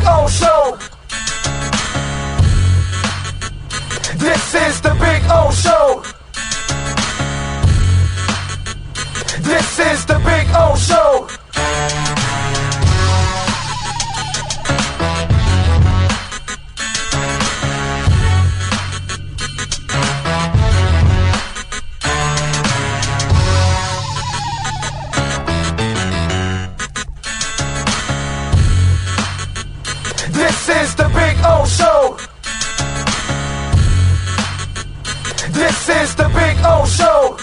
O Show. This is the Big O Show. This is the Big O Show. This is the Big O Show. This is the Big O Show.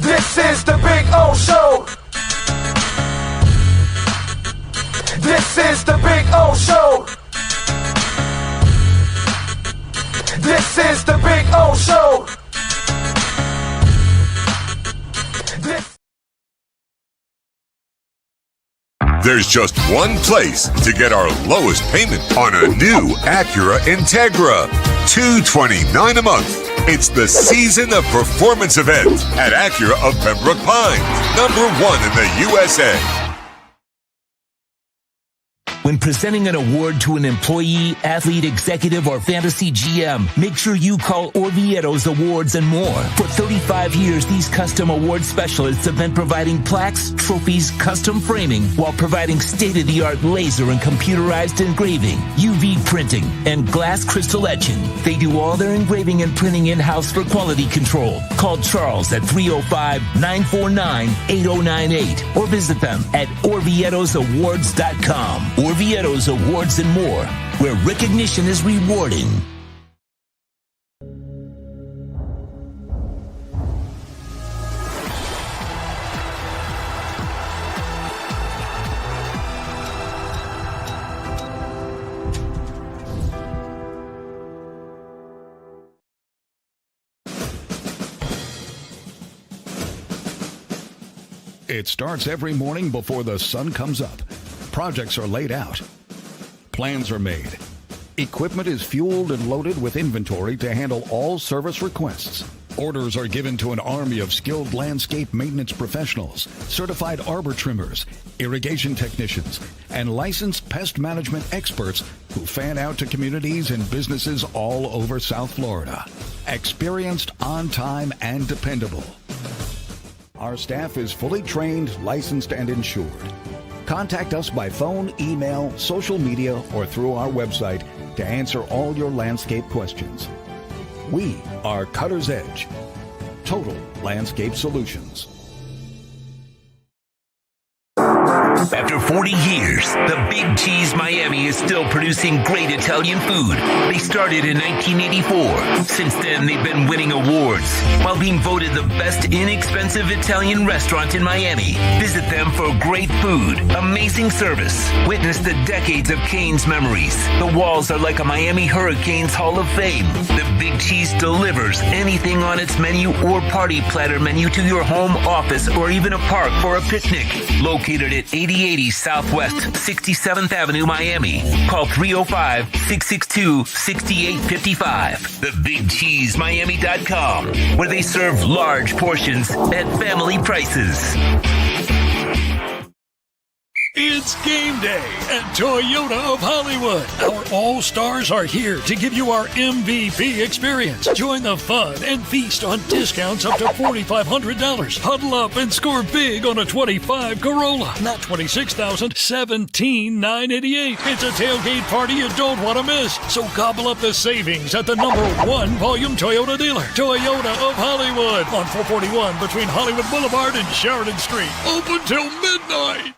This is the Big O Show. This is the Big O Show. This is the Big O Show. There's just one place to get our lowest payment on a new Acura Integra. $229 a month. It's the Season of Performance event at Acura of Pembroke Pines, #1 in the USA. When presenting an award to an employee, athlete, executive, or fantasy GM, make sure you call Orvieto's Awards and More. For 35 years, these custom award specialists have been providing plaques, trophies, custom framing, while providing state-of-the-art laser and computerized engraving, UV printing, and glass crystal etching. They do all their engraving and printing in-house for quality control. Call Charles at 305-949-8098 or visit them at orvietosawards.com. Orvieto's Awards and More, where recognition is rewarding. It starts every morning before the sun comes up. Projects are laid out. Plans are made. Equipment is fueled and loaded with inventory to handle all service requests. Orders are given to an army of skilled landscape maintenance professionals, certified arbor trimmers, irrigation technicians, and licensed pest management experts who fan out to communities and businesses all over South Florida. Experienced, on time, and dependable. Our staff is fully trained, licensed, and insured. Contact us by phone, email, social media, or through our website to answer all your landscape questions. We are Cutter's Edge. Total Landscape Solutions. After 40 years, the Big Cheese Miami is still producing great Italian food. They started in 1984. Since then, they've been winning awards while being voted the best inexpensive Italian restaurant in Miami. Visit them for great food, amazing service. Witness the decades of Cane's memories. The walls are like a Miami Hurricanes Hall of Fame. The Big Cheese delivers anything on its menu or party platter menu to your home, office, or even a park for a picnic. Located at 8080 Southwest 67th Avenue, Miami. Call 305-662-6855. TheBigCheeseMiami.com, where they serve large portions at family prices. It's game day at Toyota of Hollywood. Our All-Stars are here to give you our MVP experience. Join the fun and feast on discounts up to $4,500. Huddle up and score big on a 25 Corolla. Not $26,000, $17,988. It's a tailgate party you don't want to miss. So gobble up the savings at the #1 volume Toyota dealer. Toyota of Hollywood on 441 between Hollywood Boulevard and Sheridan Street. Open till midnight.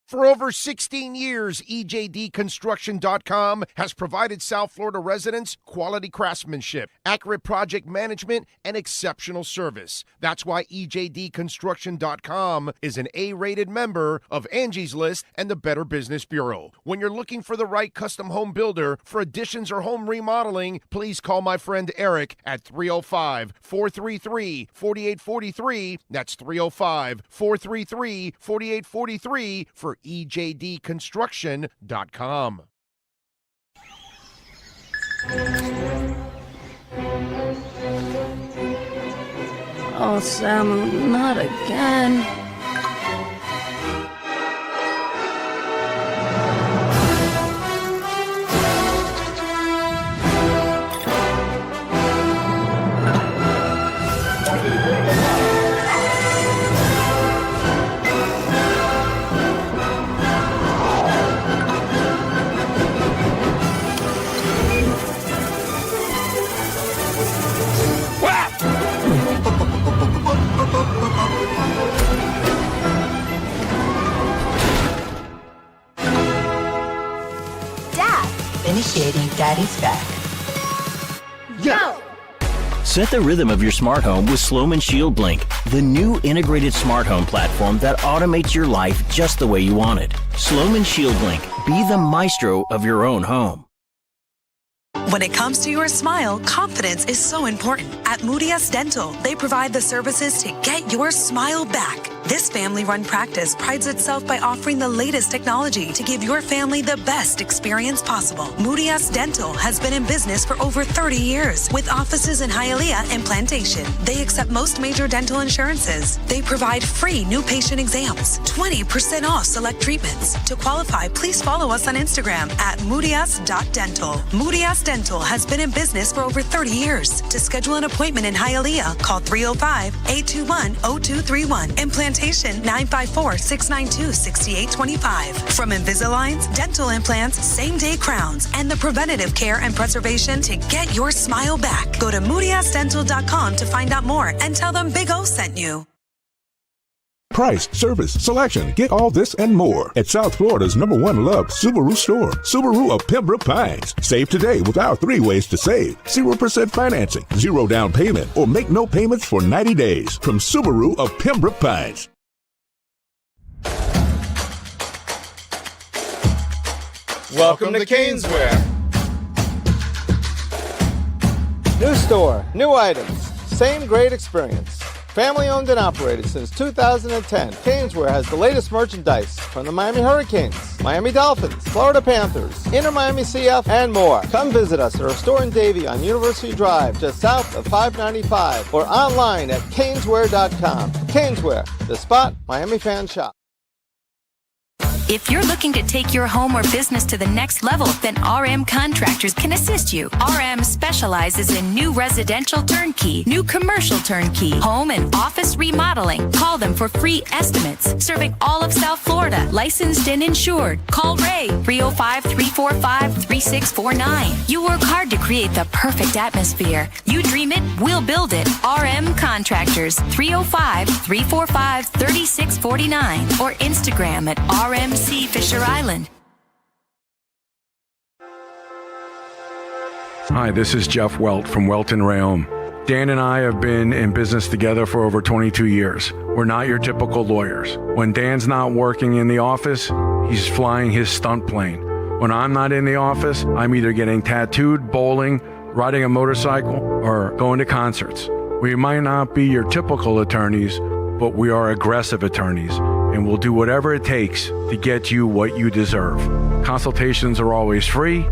For over 16 years, EJDConstruction.com has provided South Florida residents quality craftsmanship, accurate project management, and exceptional service. That's why EJDConstruction.com is an A-rated member of Angie's List and the Better Business Bureau. When you're looking for the right custom home builder for additions or home remodeling, please call my friend Eric at 305-433-4843. That's 305-433-4843 for EJDConstruction.com. Oh, Sam, not again. Initiating Daddy's back. Go! Set the rhythm of your smart home with Sloman Shield Blink, the new integrated smart home platform that automates your life just the way you want it. Sloman Shield Blink. Be the maestro of your own home. When it comes to your smile, confidence is so important. At Moody S Dental, they provide the services to get your smile back. This family-run practice prides itself by offering the latest technology to give your family the best experience possible. Moody S Dental has been in business for over 30 years with offices in Hialeah and Plantation. They accept most major dental insurances. They provide free new patient exams, 20% off select treatments. To qualify, please follow us on Instagram at moodys.dental. Moody S Dental has been in business for over 30 years. To schedule an appointment in Hialeah, call 305-821-0231 and Plantation 954-692-6825. From Invisaligns, dental implants, same-day crowns, and the preventative care and preservation to get your smile back. Go to moodysdental.com to find out more and tell them Big O sent you. Price, service, selection. Get all this and more at South Florida's #1 loved Subaru store. Subaru of Pembroke Pines. Save today with our 3 ways to save. 0% financing, 0 down payment, or make no payments for 90 days. From Subaru of Pembroke Pines. Welcome to Caneswear. New store, new items, same great experience. Family owned and operated since 2010, Caneswear has the latest merchandise from the Miami Hurricanes, Miami Dolphins, Florida Panthers, Inter Miami CF, and more. Come visit us at our store in Davie on University Drive, just south of 595, or online at caneswear.com. Caneswear, the spot Miami fans shop. If you're looking to take your home or business to the next level, then RM Contractors can assist you. RM specializes in new residential turnkey, new commercial turnkey, home and office remodeling. Call them for free estimates. Serving all of South Florida, licensed and insured. Call Ray, 305-345-3649. You work hard to create the perfect atmosphere. You dream it, we'll build it. RM Contractors, 305-345-3649 or Instagram at RMC Fisher Island. Hi, this is Jeff Welt from Welt & Rayom. Dan and I have been in business together for over 22 years. We're not your typical lawyers. When Dan's not working in the office, he's flying his stunt plane. When I'm not in the office, I'm either getting tattooed, bowling, riding a motorcycle, or going to concerts. We might not be your typical attorneys, but we are aggressive attorneys, and we'll do whatever it takes to get you what you deserve. Consultations are always free.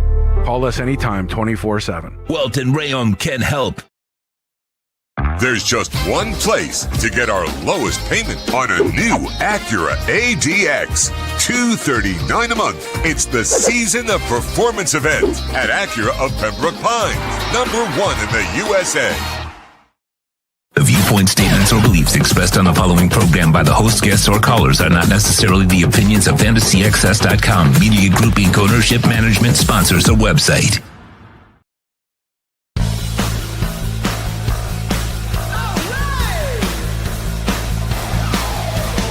Call us anytime, 24/7. Welt & Rayom can help. There's just one place to get our lowest payment on a new Acura ADX. $239 a month. It's the Season of Performance event at Acura of Pembroke Pines, #1 in the USA. The viewpoint, statements, or beliefs expressed on the following program by the host, guests, or callers are not necessarily the opinions of FantasyXS.com, Media Group Inc. ownership, management, sponsors, or website.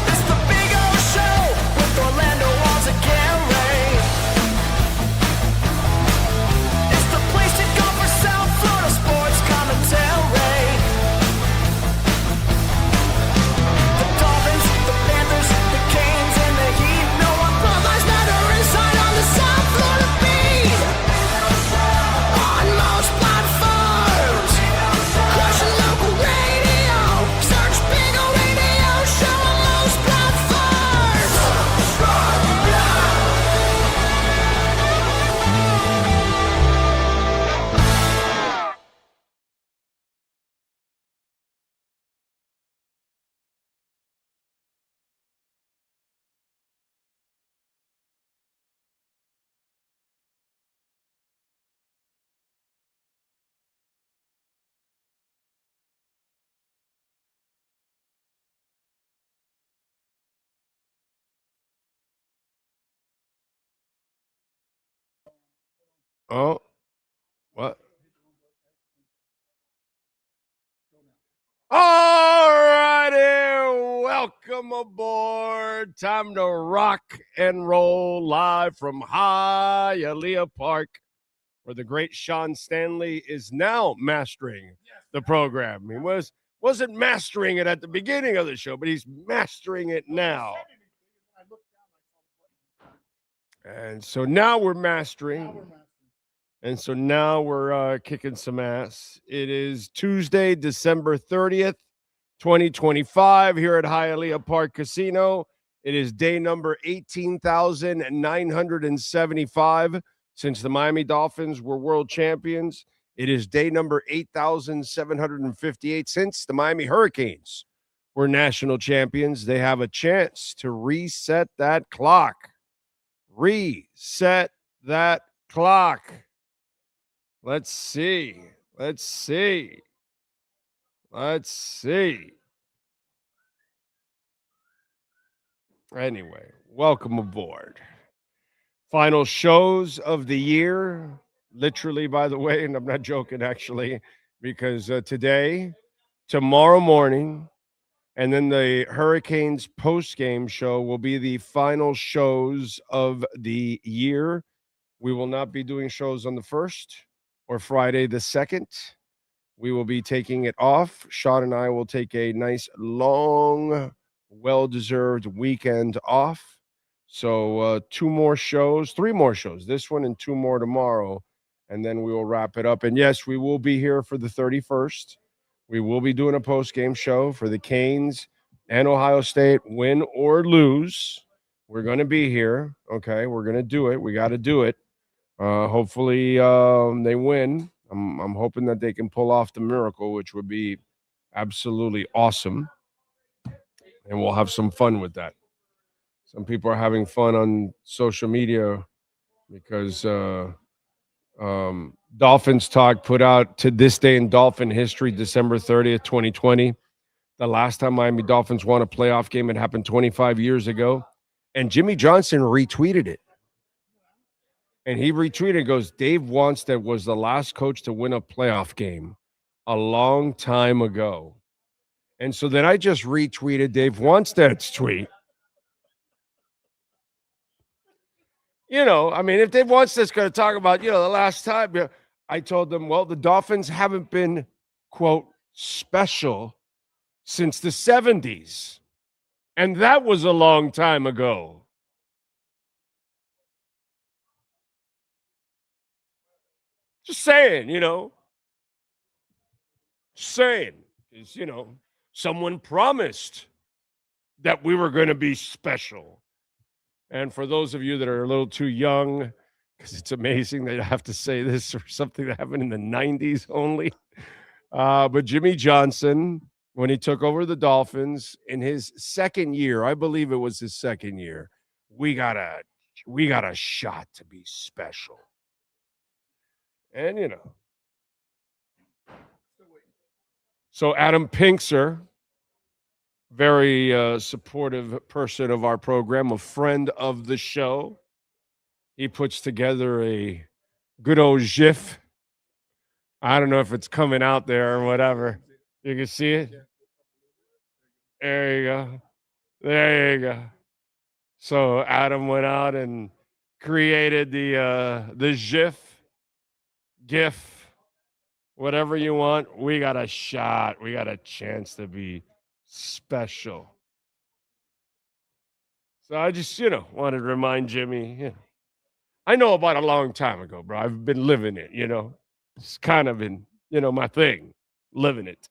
It's the Big O Show with Orlando Oh, what? All righty, welcome aboard. Time to rock and roll live from Hialeah Park, where the great Sean Stanley is now mastering the program. He wasn't mastering it at the beginning of the show, but he's mastering it now. And so now we're mastering. And so now we're kicking some ass. It is Tuesday, December 30th, 2025 here at Hialeah Park Casino. It is day number 18,975 since the Miami Dolphins were world champions. It is day number 8,758 since the Miami Hurricanes were national champions. They have a chance to reset that clock. Reset that clock. Let's see. Anyway, welcome aboard. Final shows of the year, literally, by the way, and I'm not joking, actually, because today, tomorrow morning, and then the Hurricanes post-game show will be the final shows of the year. We will not be doing shows on the 1st or Friday the 2nd. We will be taking it off. Sean and I will take a nice, long, well-deserved weekend off. So 3 more shows, this one and 2 more tomorrow, and then we will wrap it up. And yes, we will be here for the 31st. We will be doing a post-game show for the Canes and Ohio State, win or lose. We're going to be here, okay? We're going to do it. We got to do it. Hopefully they win. I'm hoping that they can pull off the miracle, which would be absolutely awesome. And we'll have some fun with that. Some people are having fun on social media because Dolphins Talk put out to this day in Dolphin history, December 30th, 2020. The last time Miami Dolphins won a playoff game, it happened 25 years ago. And Jimmy Johnson retweeted it. And he retweeted, goes, Dave Wanstead was the last coach to win a playoff game a long time ago. And so then I just retweeted Dave Wanstead's tweet. You know, I mean, if Dave Wanstead's going to talk about, the last time, I told them, well, the Dolphins haven't been, quote, special since the 70s. And that was a long time ago. Just saying, Because, someone promised that we were going to be special. And for those of you that are a little too young, because it's amazing that I have to say this for something that happened in the 90s only. But Jimmy Johnson, when he took over the Dolphins in his second year, I believe it was his second year, we got a shot to be special. And, so Adam Pinkser, very supportive person of our program, a friend of the show. He puts together a good old GIF. I don't know if it's coming out there or whatever. You can see it? There you go. So Adam went out and created the GIF, whatever you want. We got a shot. We got a chance to be special. So I just, wanted to remind Jimmy, I know about a long time ago, bro. I've been living it, It's kind of been, my thing, living it.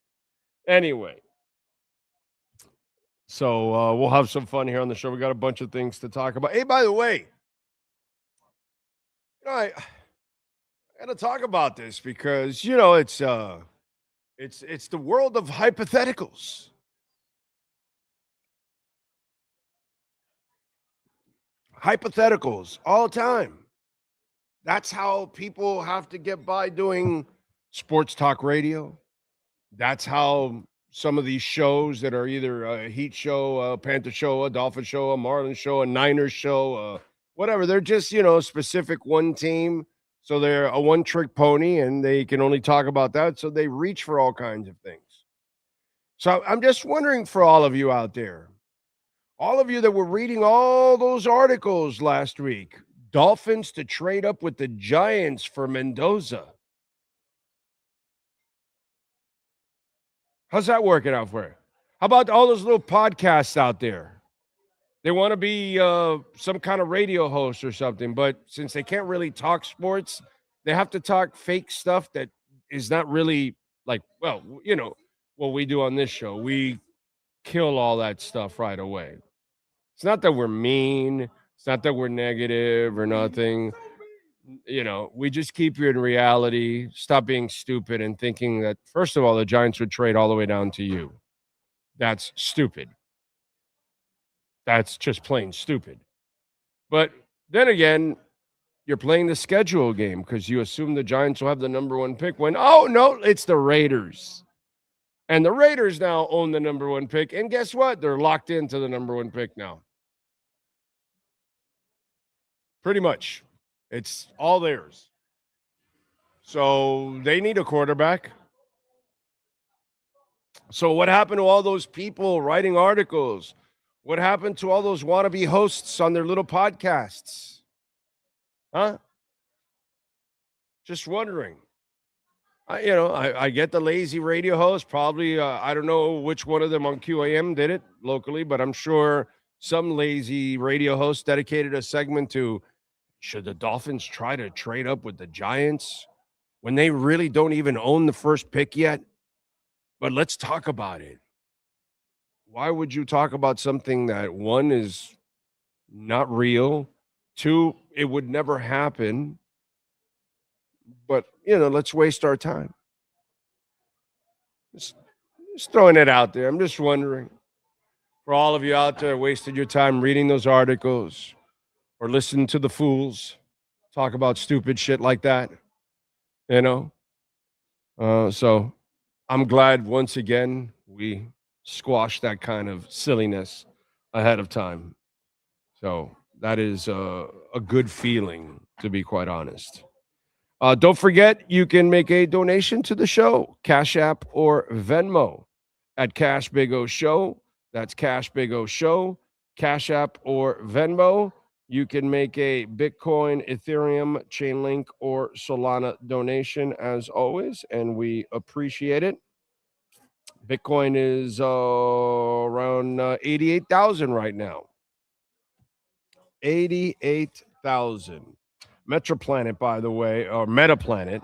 Anyway. So we'll have some fun here on the show. We got a bunch of things to talk about. Hey, by the way, I got to talk about this because, it's the world of hypotheticals. Hypotheticals all the time. That's how people have to get by doing sports talk radio. That's how some of these shows that are either a Heat show, a Panther show, a Dolphin show, a Marlins show, a Niners show, whatever. They're just, specific one team, So they're a one-trick pony, and they can only talk about that. So they reach for all kinds of things. So I'm just wondering for all of you out there, all of you that were reading all those articles last week, Dolphins to trade up with the Giants for Mendoza. How's that working out for you? How about all those little podcasts out there? They want to be some kind of radio host or something, but since they can't really talk sports, they have to talk fake stuff that is not really like, well, you know, what we do on this show. We kill all that stuff right away. It's not that we're mean. It's not that we're negative or nothing. You know, we just keep you in reality. Stop being stupid and thinking that, first of all, the Giants would trade all the way down to you. That's stupid. That's just plain stupid. But then again, you're playing the schedule game because you assume the Giants will have the number one pick when, oh, no, it's the Raiders. And the Raiders now own the number one pick. And guess what? They're locked into the number one pick now. Pretty much. It's all theirs. So they need a quarterback. So what happened to all those people writing articles? What happened to all those wannabe hosts on their little podcasts? Huh? Just wondering. I get the lazy radio host. Probably, I don't know which one of them on QAM did it locally, but I'm sure some lazy radio host dedicated a segment to, should the Dolphins try to trade up with the Giants when they really don't even own the first pick yet? But let's talk about it. Why would you talk about something that, one, is not real, two, it would never happen, but, let's waste our time? Just throwing it out there. I'm just wondering, for all of you out there wasted your time reading those articles or listening to the fools talk about stupid shit like that, So I'm glad, once again, we squash that kind of silliness ahead of time. So that is a good feeling, to be quite honest. Don't forget, you can make a donation to the show, Cash App or Venmo at Cash Big O Show. That's Cash Big O Show, Cash App or Venmo. You can make a Bitcoin, Ethereum, Chainlink, or Solana donation, as always, and we appreciate it. Bitcoin is around 88,000 right now. 88,000. Metroplanet, by the way, or Metaplanet,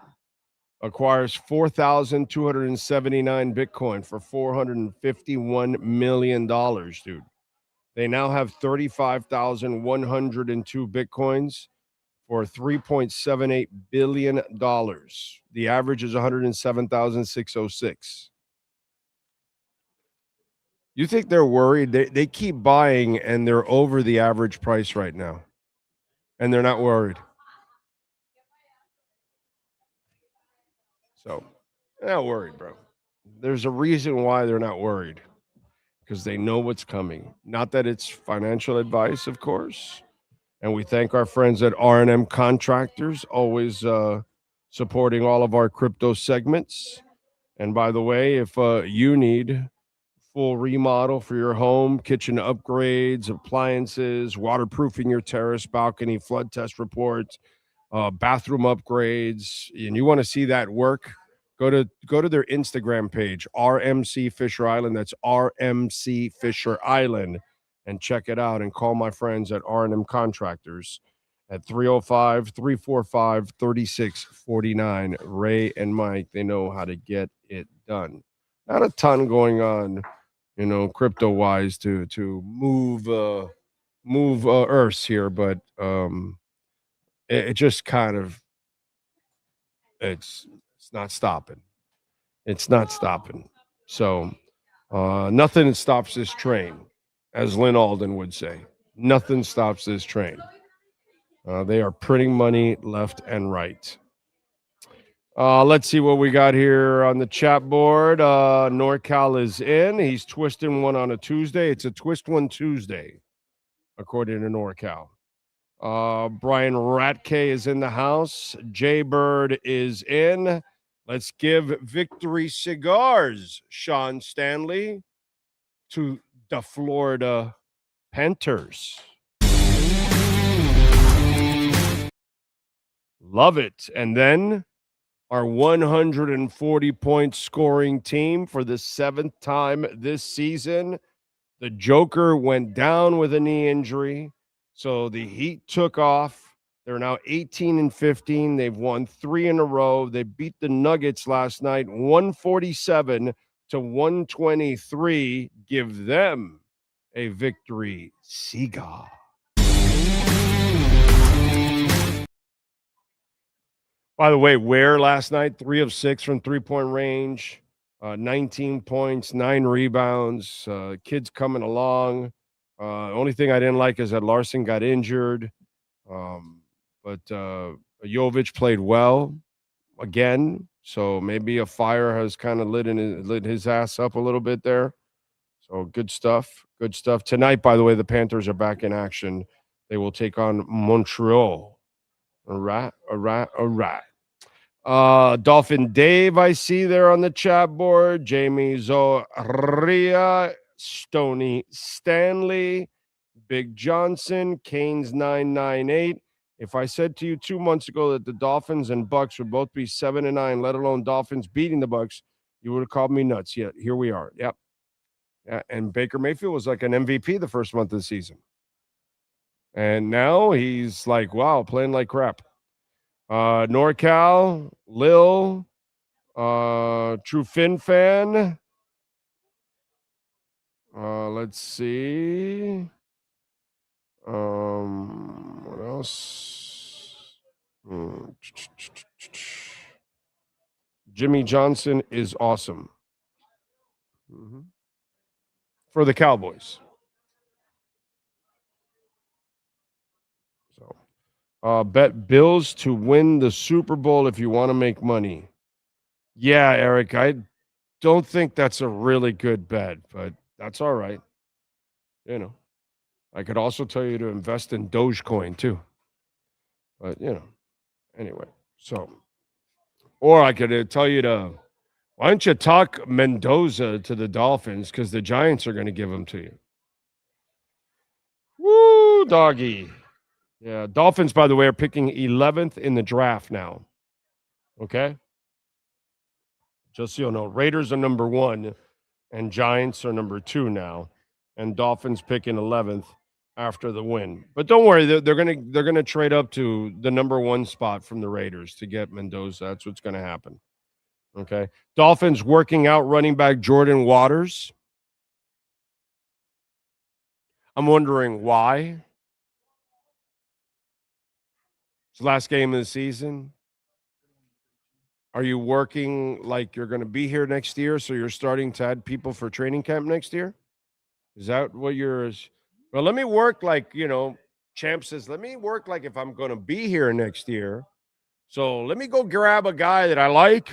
acquires 4,279 Bitcoin for $451 million, dude. They now have 35,102 Bitcoins for $3.78 billion. The average is 107,606. You think they're worried? They keep buying, and they're over the average price right now. And they're not worried. So, they're not worried, bro. There's a reason why they're not worried. Because they know what's coming. Not that it's financial advice, of course. And we thank our friends at R&M Contractors, always supporting all of our crypto segments. And by the way, if you need full remodel for your home, kitchen upgrades, appliances, waterproofing your terrace, balcony, flood test reports, bathroom upgrades, and you want to see that work, go to their Instagram page, RMC Fisher Island. That's RMC Fisher Island, and check it out. And call my friends at R&M Contractors at 305-345-3649. Ray and Mike, they know how to get it done. Not a ton going on, crypto-wise to move Earths here, but it just kind of it's not stopping. It's not stopping. So nothing stops this train, as Lynn Alden would say. Nothing stops this train. They are printing money left and right. Let's see what we got here on the chat board. NorCal is in. He's twisting one on a Tuesday. It's a Twist One Tuesday, according to NorCal. Brian Ratke is in the house. Jaybird is in. Let's give Victory Cigars, Sean Stanley, to the Florida Panthers. Love it. And then our 140-point scoring team for the 7th time this season. The Joker went down with a knee injury, so the Heat took off. They're now 18-15. They've won 3 in a row. They beat the Nuggets last night, 147-123. Give them a victory cigar. By the way, Ware last night, 3 of 6 from three-point range, 19 points, 9 rebounds. Kids coming along. Only thing I didn't like is that Larson got injured. But Jovic played well again. So maybe a fire has kind of lit his ass up a little bit there. So good stuff. Good stuff. Tonight, by the way, the Panthers are back in action. They will take on Montreal. All right. Dolphin Dave, I see there on the chat board. Jamie Zoria, Stony Stanley, Big Johnson, Canes 998. If I said to you 2 months ago that the Dolphins and Bucks would both be 7-9, let alone Dolphins beating the Bucks, you would have called me nuts. Yet here we are. Yep. Yeah, and Baker Mayfield was like an MVP the first month of the season. And now he's like, wow, playing like crap. NorCal, Lil, True Fin fan. Let's see. What else? Jimmy Johnson is awesome. For the Cowboys. Bet Bills to win the Super Bowl if you want to make money. Yeah, Eric, I don't think that's a really good bet, but that's all right. You know, I could also tell you to invest in Dogecoin too. But, anyway, so, or I could tell you why don't you talk Mendoza to the Dolphins because the Giants are going to give him to you. Woo, doggy. Yeah, Dolphins, by the way, are picking 11th in the draft now. Okay? Just so you know, Raiders are number 1 and Giants are number 2 now. And Dolphins picking 11th after the win. But don't worry, they're gonna trade up to the number 1 spot from the Raiders to get Mendoza. That's what's gonna happen. Okay. Dolphins working out running back Jordan Waters. I'm wondering why. Last game of the season. Are you working like you're going to be here next year, so you're starting to add people for training camp next year? Is that what you're? Well, let me work like, Champ says, let me work like if I'm going to be here next year. So let me go grab a guy that I like,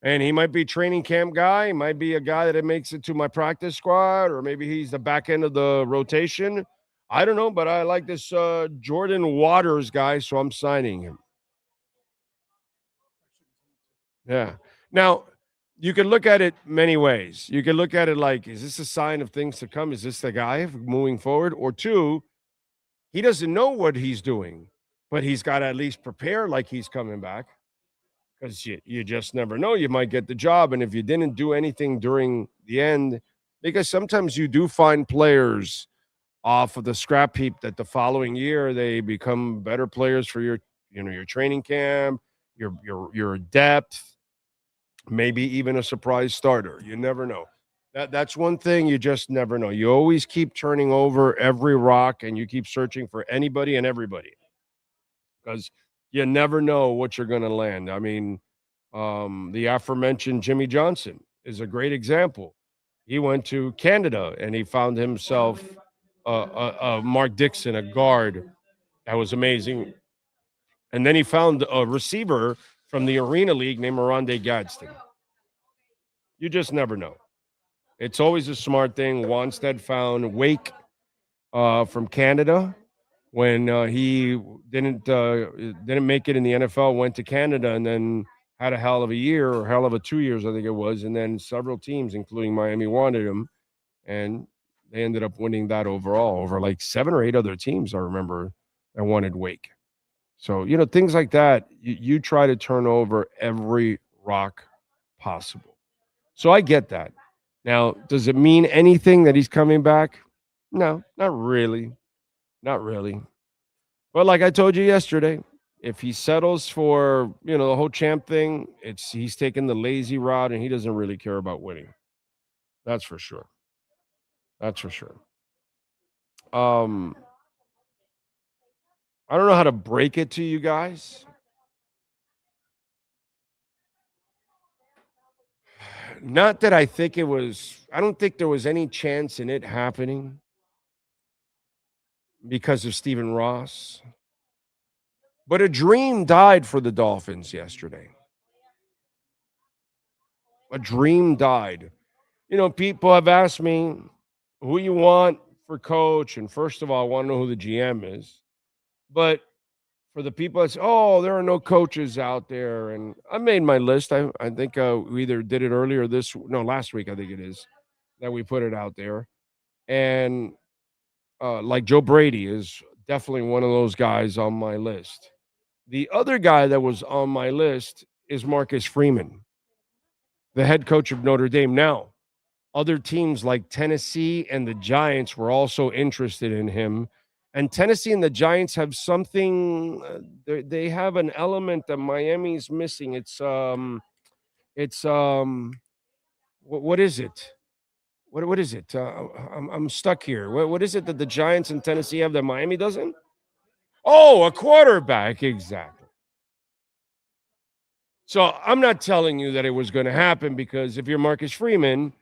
and he might be training camp guy. He might be a guy that makes it to my practice squad, or maybe he's the back end of the rotation. I don't know, but I like this Jordan Waters guy, so I'm signing him. Yeah. Now, you can look at it many ways. You can look at it like, is this a sign of things to come? Is this the guy moving forward? Or 2, he doesn't know what he's doing, but he's got to at least prepare like he's coming back because you just never know. You might get the job, and if you didn't do anything during the end, because sometimes you do find players off of the scrap heap that the following year they become better players for your training camp, your depth, maybe even a surprise starter. You never know. That's one thing you just never know. You always keep turning over every rock and you keep searching for anybody and everybody because you never know what you're going to land. I mean, the aforementioned Jimmy Johnson is a great example. He went to Canada and he found himself Mark Dixon, a guard. That was amazing. And then he found a receiver from the Arena League named Miranda Gadsden. You just never know. It's always a smart thing. Wanstead found Wake from Canada, when he didn't make it in the NFL, went to Canada, and then had a hell of a year or hell of a 2 years, I think it was. And then several teams, including Miami, wanted him. And they ended up winning that overall over like 7 or 8 other teams, I remember, that wanted Wake. So, things like that, you try to turn over every rock possible. So I get that. Now, does it mean anything that he's coming back? No, not really. Not really. But like I told you yesterday, if he settles for, the whole champ thing, he's taking the lazy route and he doesn't really care about winning. That's for sure. That's for sure. I don't know how to break it to you guys. Not that I don't think there was any chance in it happening because of Stephen Ross. But a dream died for the Dolphins yesterday. A dream died. People have asked me who you want for coach. And first of all, I want to know who the GM is. But for the people that say, oh, there are no coaches out there. And I made my list. I think we either did it earlier last week, I think it is, that we put it out there. And like Joe Brady is definitely one of those guys on my list. The other guy that was on my list is Marcus Freeman, the head coach of Notre Dame. Now, other teams like Tennessee and the Giants were also interested in him. And Tennessee and the Giants have something, they have an element that Miami's missing. What is it? What is it? I'm stuck here. What is it that the Giants and Tennessee have that Miami doesn't? Oh, a quarterback. Exactly. So I'm not telling you that it was going to happen, because if you're Marcus Freeman,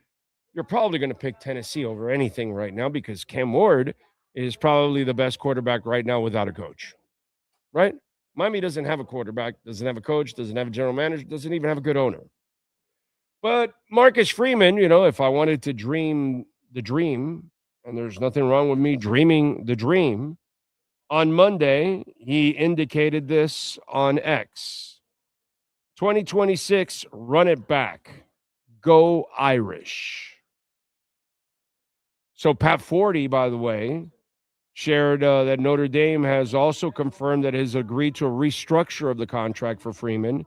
you're probably going to pick Tennessee over anything right now, because Cam Ward is probably the best quarterback right now without a coach, right? Miami doesn't have a quarterback, doesn't have a coach, doesn't have a general manager, doesn't even have a good owner. But Marcus Freeman, if I wanted to dream the dream, and there's nothing wrong with me dreaming the dream, on Monday, he indicated this on X. 2026, run it back. Go Irish. So Pat Forty, by the way, shared that Notre Dame has also confirmed that it has agreed to a restructure of the contract for Freeman.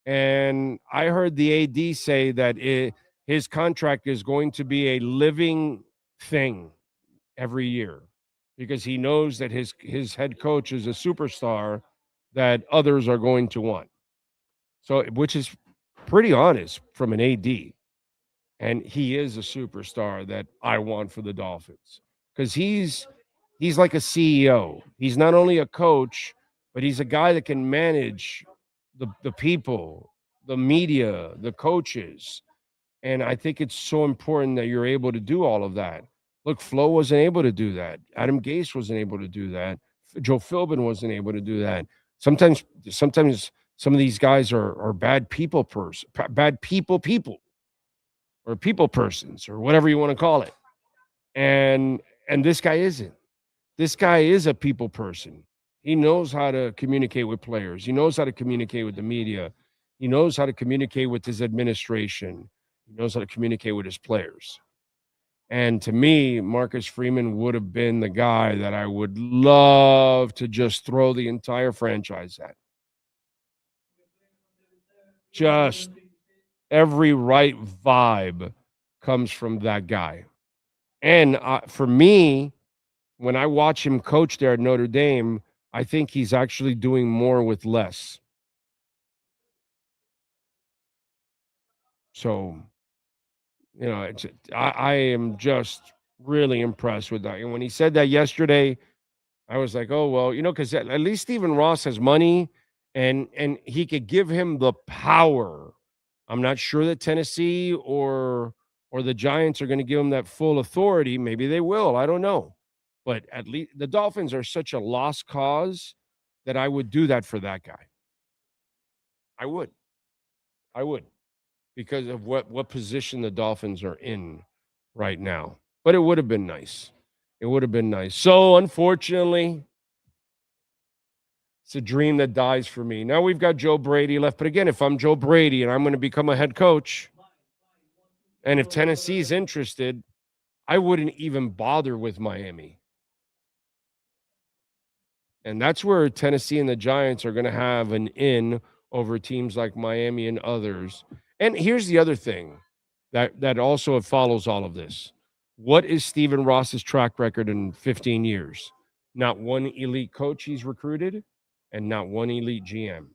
And I heard the AD say that his contract is going to be a living thing every year, because he knows that his head coach is a superstar that others are going to want. So, which is pretty honest from an AD. And he is a superstar that I want for the Dolphins, because he's like a CEO. He's not only a coach, but he's a guy that can manage the people, the media, the coaches. And I think it's so important that you're able to do all of that. Look, Flo wasn't able to do that. Adam Gase wasn't able to do that. Joe Philbin wasn't able to do that. Sometimes some of these guys are bad people or people persons, or whatever you want to call it. And this guy isn't. This guy is a people person. He knows how to communicate with players. He knows how to communicate with the media. He knows how to communicate with his administration. He knows how to communicate with his players. And to me, Marcus Freeman would have been the guy that I would love to just throw the entire franchise at. Just every right vibe comes from that guy. And for me, when I watch him coach there at Notre Dame, I think he's actually doing more with less. So, I am just really impressed with that. And when he said that yesterday, I was like, oh, well, because at least Stephen Ross has money and he could give him the power. I'm not sure that Tennessee or the Giants are going to give him that full authority. Maybe they will. I don't know. But at least the Dolphins are such a lost cause that I would do that for that guy. I would. Because of what position the Dolphins are in right now. But it would have been nice. So, unfortunately, It's a dream that dies for me. Now we've got Joe Brady left. But again, if I'm Joe Brady and I'm going to become a head coach, and if Tennessee's interested, I wouldn't even bother with Miami. And that's where Tennessee and the Giants are going to have an in over teams like Miami and others. And here's the other thing that also follows all of this. What is Stephen Ross's track record in 15 years? Not one elite coach he's recruited and not one elite GM.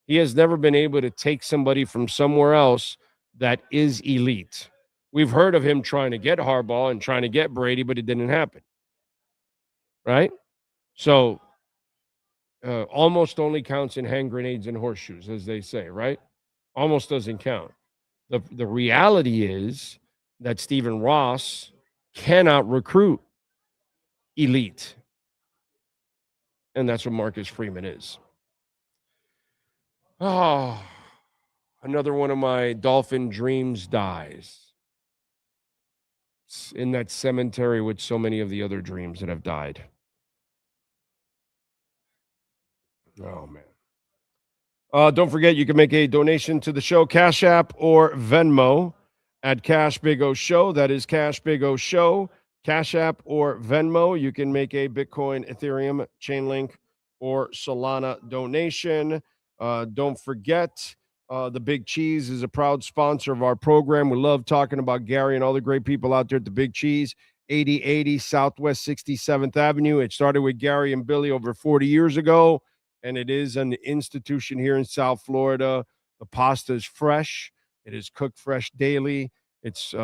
He has never been able to take somebody from somewhere else that is elite. We've heard of him trying to get Harbaugh and trying to get Brady, but it didn't happen. Right? So almost only counts in hand grenades and horseshoes, as they say, right? Almost doesn't count. The reality is that Stephen Ross cannot recruit elite. And that's what Marcus Freeman is. Oh, another one of my Dolphin dreams dies. It's in that cemetery with so many of the other dreams that have died. Oh, man. Don't forget, you can make a donation to the show, Cash App or Venmo at Cash Big O Show. That is Cash Big O Show. Cash App or Venmo. You can make a Bitcoin, Ethereum, Chainlink, or Solana donation. Don't forget, the Big Cheese is a proud sponsor of our program. We love talking about Gary and all the great people out there at the Big Cheese, 8080 Southwest 67th Avenue. It started with Gary and Billy over 40 years ago, and it is an institution here in South Florida. The pasta is fresh. It is cooked fresh daily. It's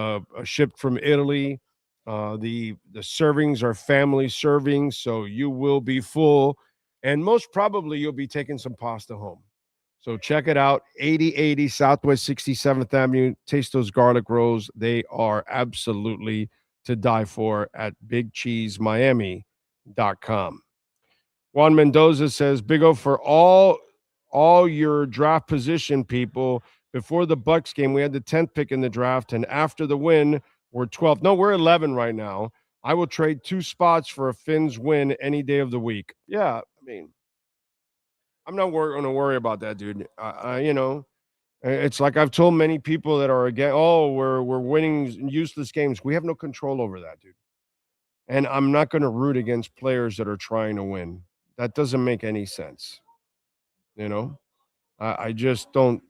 shipped from Italy. The servings are family servings, so you will be full, and most probably you'll be taking some pasta home. So check it out, 8080 Southwest 67th Avenue. Taste those garlic rolls. They are absolutely to die for at BigCheeseMiami.com. Juan Mendoza says, Big O, for all your draft position people, before the Bucs game, we had the 10th pick in the draft, and after the win, we're 12th. No, we're 11 right now. I will trade 2 spots for a Finns win any day of the week. Yeah, I mean, I'm not going to worry about that, dude. It's like I've told many people that are again, we're winning useless games. We have no control over that, dude. And I'm not going to root against players that are trying to win. That doesn't make any sense. I just don't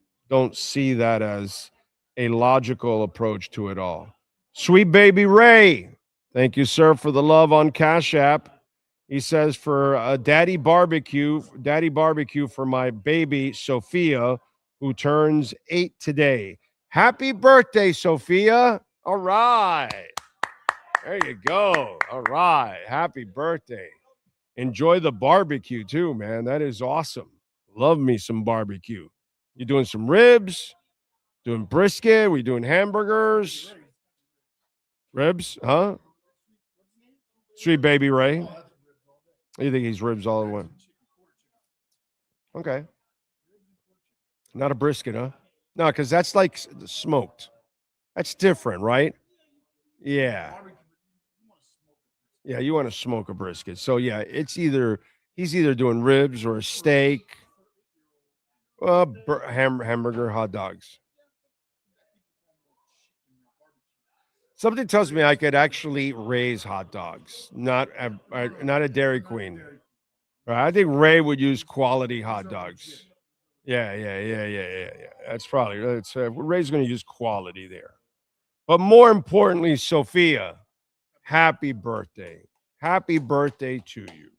see that as a logical approach to it all. Sweet Baby Ray, thank you, sir, for the love on Cash App. He says, for a daddy barbecue for my baby, Sophia, who turns 8 today. Happy birthday, Sophia. All right. There you go. All right. Happy birthday. Enjoy the barbecue too, man. That is awesome. Love me some barbecue. You doing some ribs? Doing brisket? We doing hamburgers? Ribs, huh? Sweet Baby Ray. You think he's ribs all in one? Okay. Not a brisket, huh? No, because that's like smoked. That's different, right? Yeah. Yeah, you want to smoke a brisket. So, yeah, he's either doing ribs or a steak, hamburger, hot dogs. Something tells me I could actually raise hot dogs, not a Dairy Queen. Right? I think Ray would use quality hot dogs. Yeah. That's probably Ray's going to use quality there. But more importantly, Sophia, happy birthday. Happy birthday to you.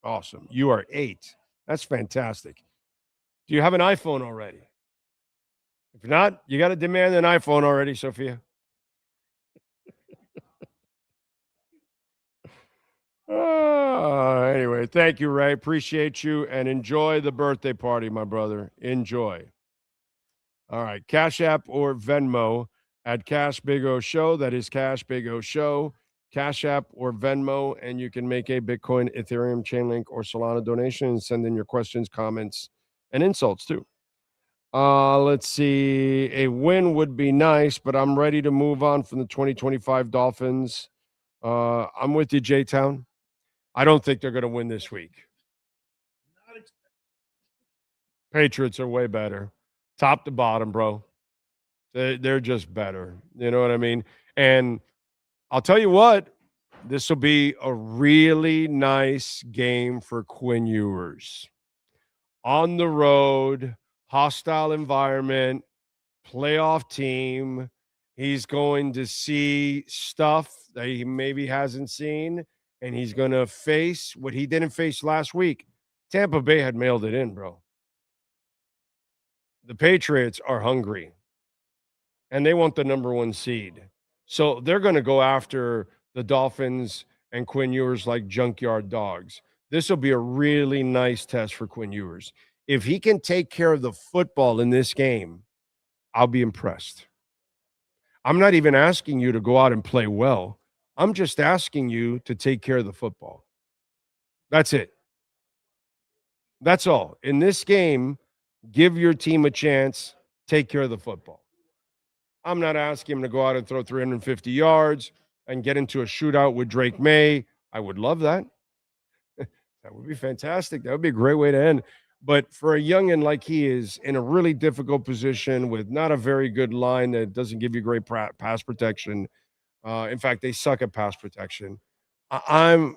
Awesome. You are 8. That's fantastic. Do you have an iPhone already? If not, you got to demand an iPhone already, Sophia. Anyway, thank you, Ray. Appreciate you, and enjoy the birthday party, my brother. Enjoy. All right, Cash App or Venmo at Cash Big O Show. That is Cash Big O Show. Cash App or Venmo, and you can make a Bitcoin, Ethereum, Chainlink, or Solana donation and send in your questions, comments, and insults too. Let's see. A win would be nice, but I'm ready to move on from the 2025 Dolphins. I'm with you, J-Town. I don't think they're going to win this week. Patriots are way better. Top to bottom, bro. They're just better. You know what I mean? And I'll tell you what, this will be a really nice game for Quinn Ewers. On the road, hostile environment, playoff team. He's going to see stuff that he maybe hasn't seen, and he's going to face what he didn't face last week. Tampa Bay had mailed it in, bro. The Patriots are hungry, and they want the number 1 seed. So they're going to go after the Dolphins and Quinn Ewers like junkyard dogs. This will be a really nice test for Quinn Ewers. If he can take care of the football in this game, I'll be impressed. I'm not even asking you to go out and play well. I'm just asking you to take care of the football. That's it. That's all. In this game, give your team a chance, take care of the football. I'm not asking him to go out and throw 350 yards and get into a shootout with Drake May. I would love that. That would be fantastic. That would be a great way to end. But for a youngin' like he is in a really difficult position with not a very good line that doesn't give you great pass protection. In fact, they suck at pass protection. I'm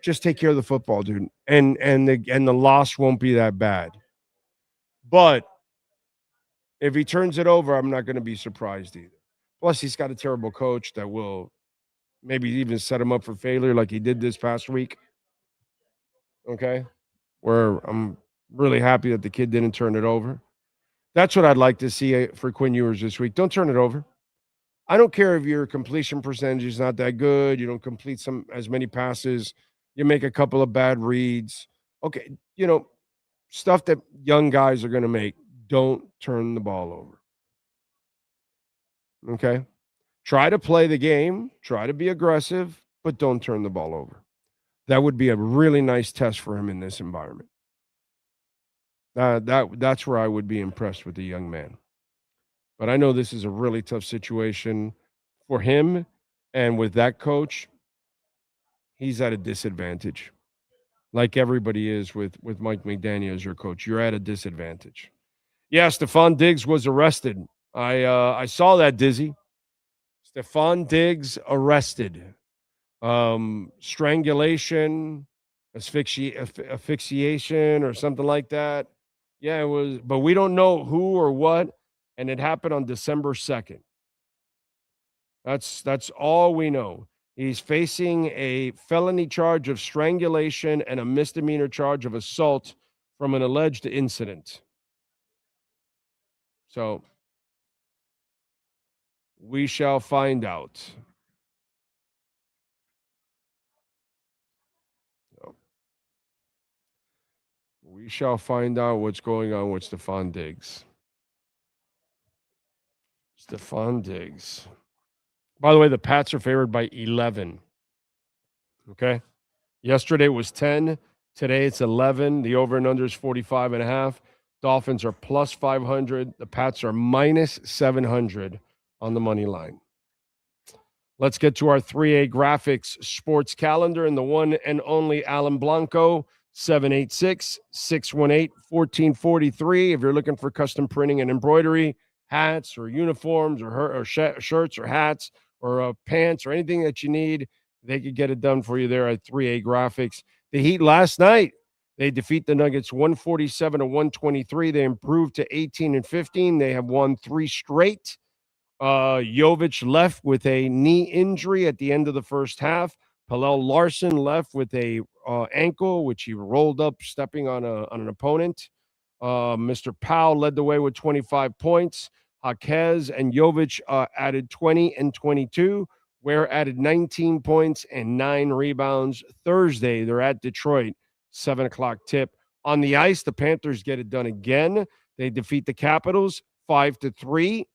just take care of the football, dude. And the loss won't be that bad. But if he turns it over, I'm not going to be surprised either. Plus, he's got a terrible coach that will maybe even set him up for failure like he did this past week. Okay? Where I'm really happy that the kid didn't turn it over. That's what I'd like to see for Quinn Ewers this week. Don't turn it over. I don't care if your completion percentage is not that good. You don't complete as many passes. You make a couple of bad reads. Okay, stuff that young guys are going to make. Don't turn the ball over. Okay? Try to play the game. Try to be aggressive, but don't turn the ball over. That would be a really nice test for him in this environment. That's where I would be impressed with the young man. But I know this is a really tough situation for him. And with that coach, he's at a disadvantage. Like everybody is with Mike McDaniel as your coach. You're at a disadvantage. Yeah, Stephon Diggs was arrested. I saw that, Dizzy. Stephon Diggs arrested. Strangulation, asphyxiation, or something like that. Yeah, it was, but we don't know who or what. And it happened on December 2nd. That's all we know. He's facing a felony charge of strangulation and a misdemeanor charge of assault from an alleged incident. So we shall find out. We shall find out what's going on with Stephon Diggs. Stephon Diggs. By the way, the Pats are favored by 11. Okay? Yesterday was 10. Today it's 11. The over and under is 45.5. Dolphins are plus 500. The Pats are minus 700 on the money line. Let's get to our 3A Graphics sports calendar and the one and only Alan Blanco, 786-618-1443. If you're looking for custom printing and embroidery, hats or uniforms or shirts or hats or pants or anything that you need, they could get it done for you there at 3A Graphics. The Heat last night, they defeat the Nuggets 147-123. They improved to 18-15. They have won 3 straight. Jovic left with a knee injury at the end of the first half. Pallel Larson left with a ankle, which he rolled up stepping on an opponent. Mr. Powell led the way with 25 points. Jaquez and Jovic added 20 and 22. Ware added 19 points and 9 rebounds. Thursday, they're at Detroit, 7 o'clock tip. On the ice, the Panthers get it done again. They defeat the Capitals 5-3.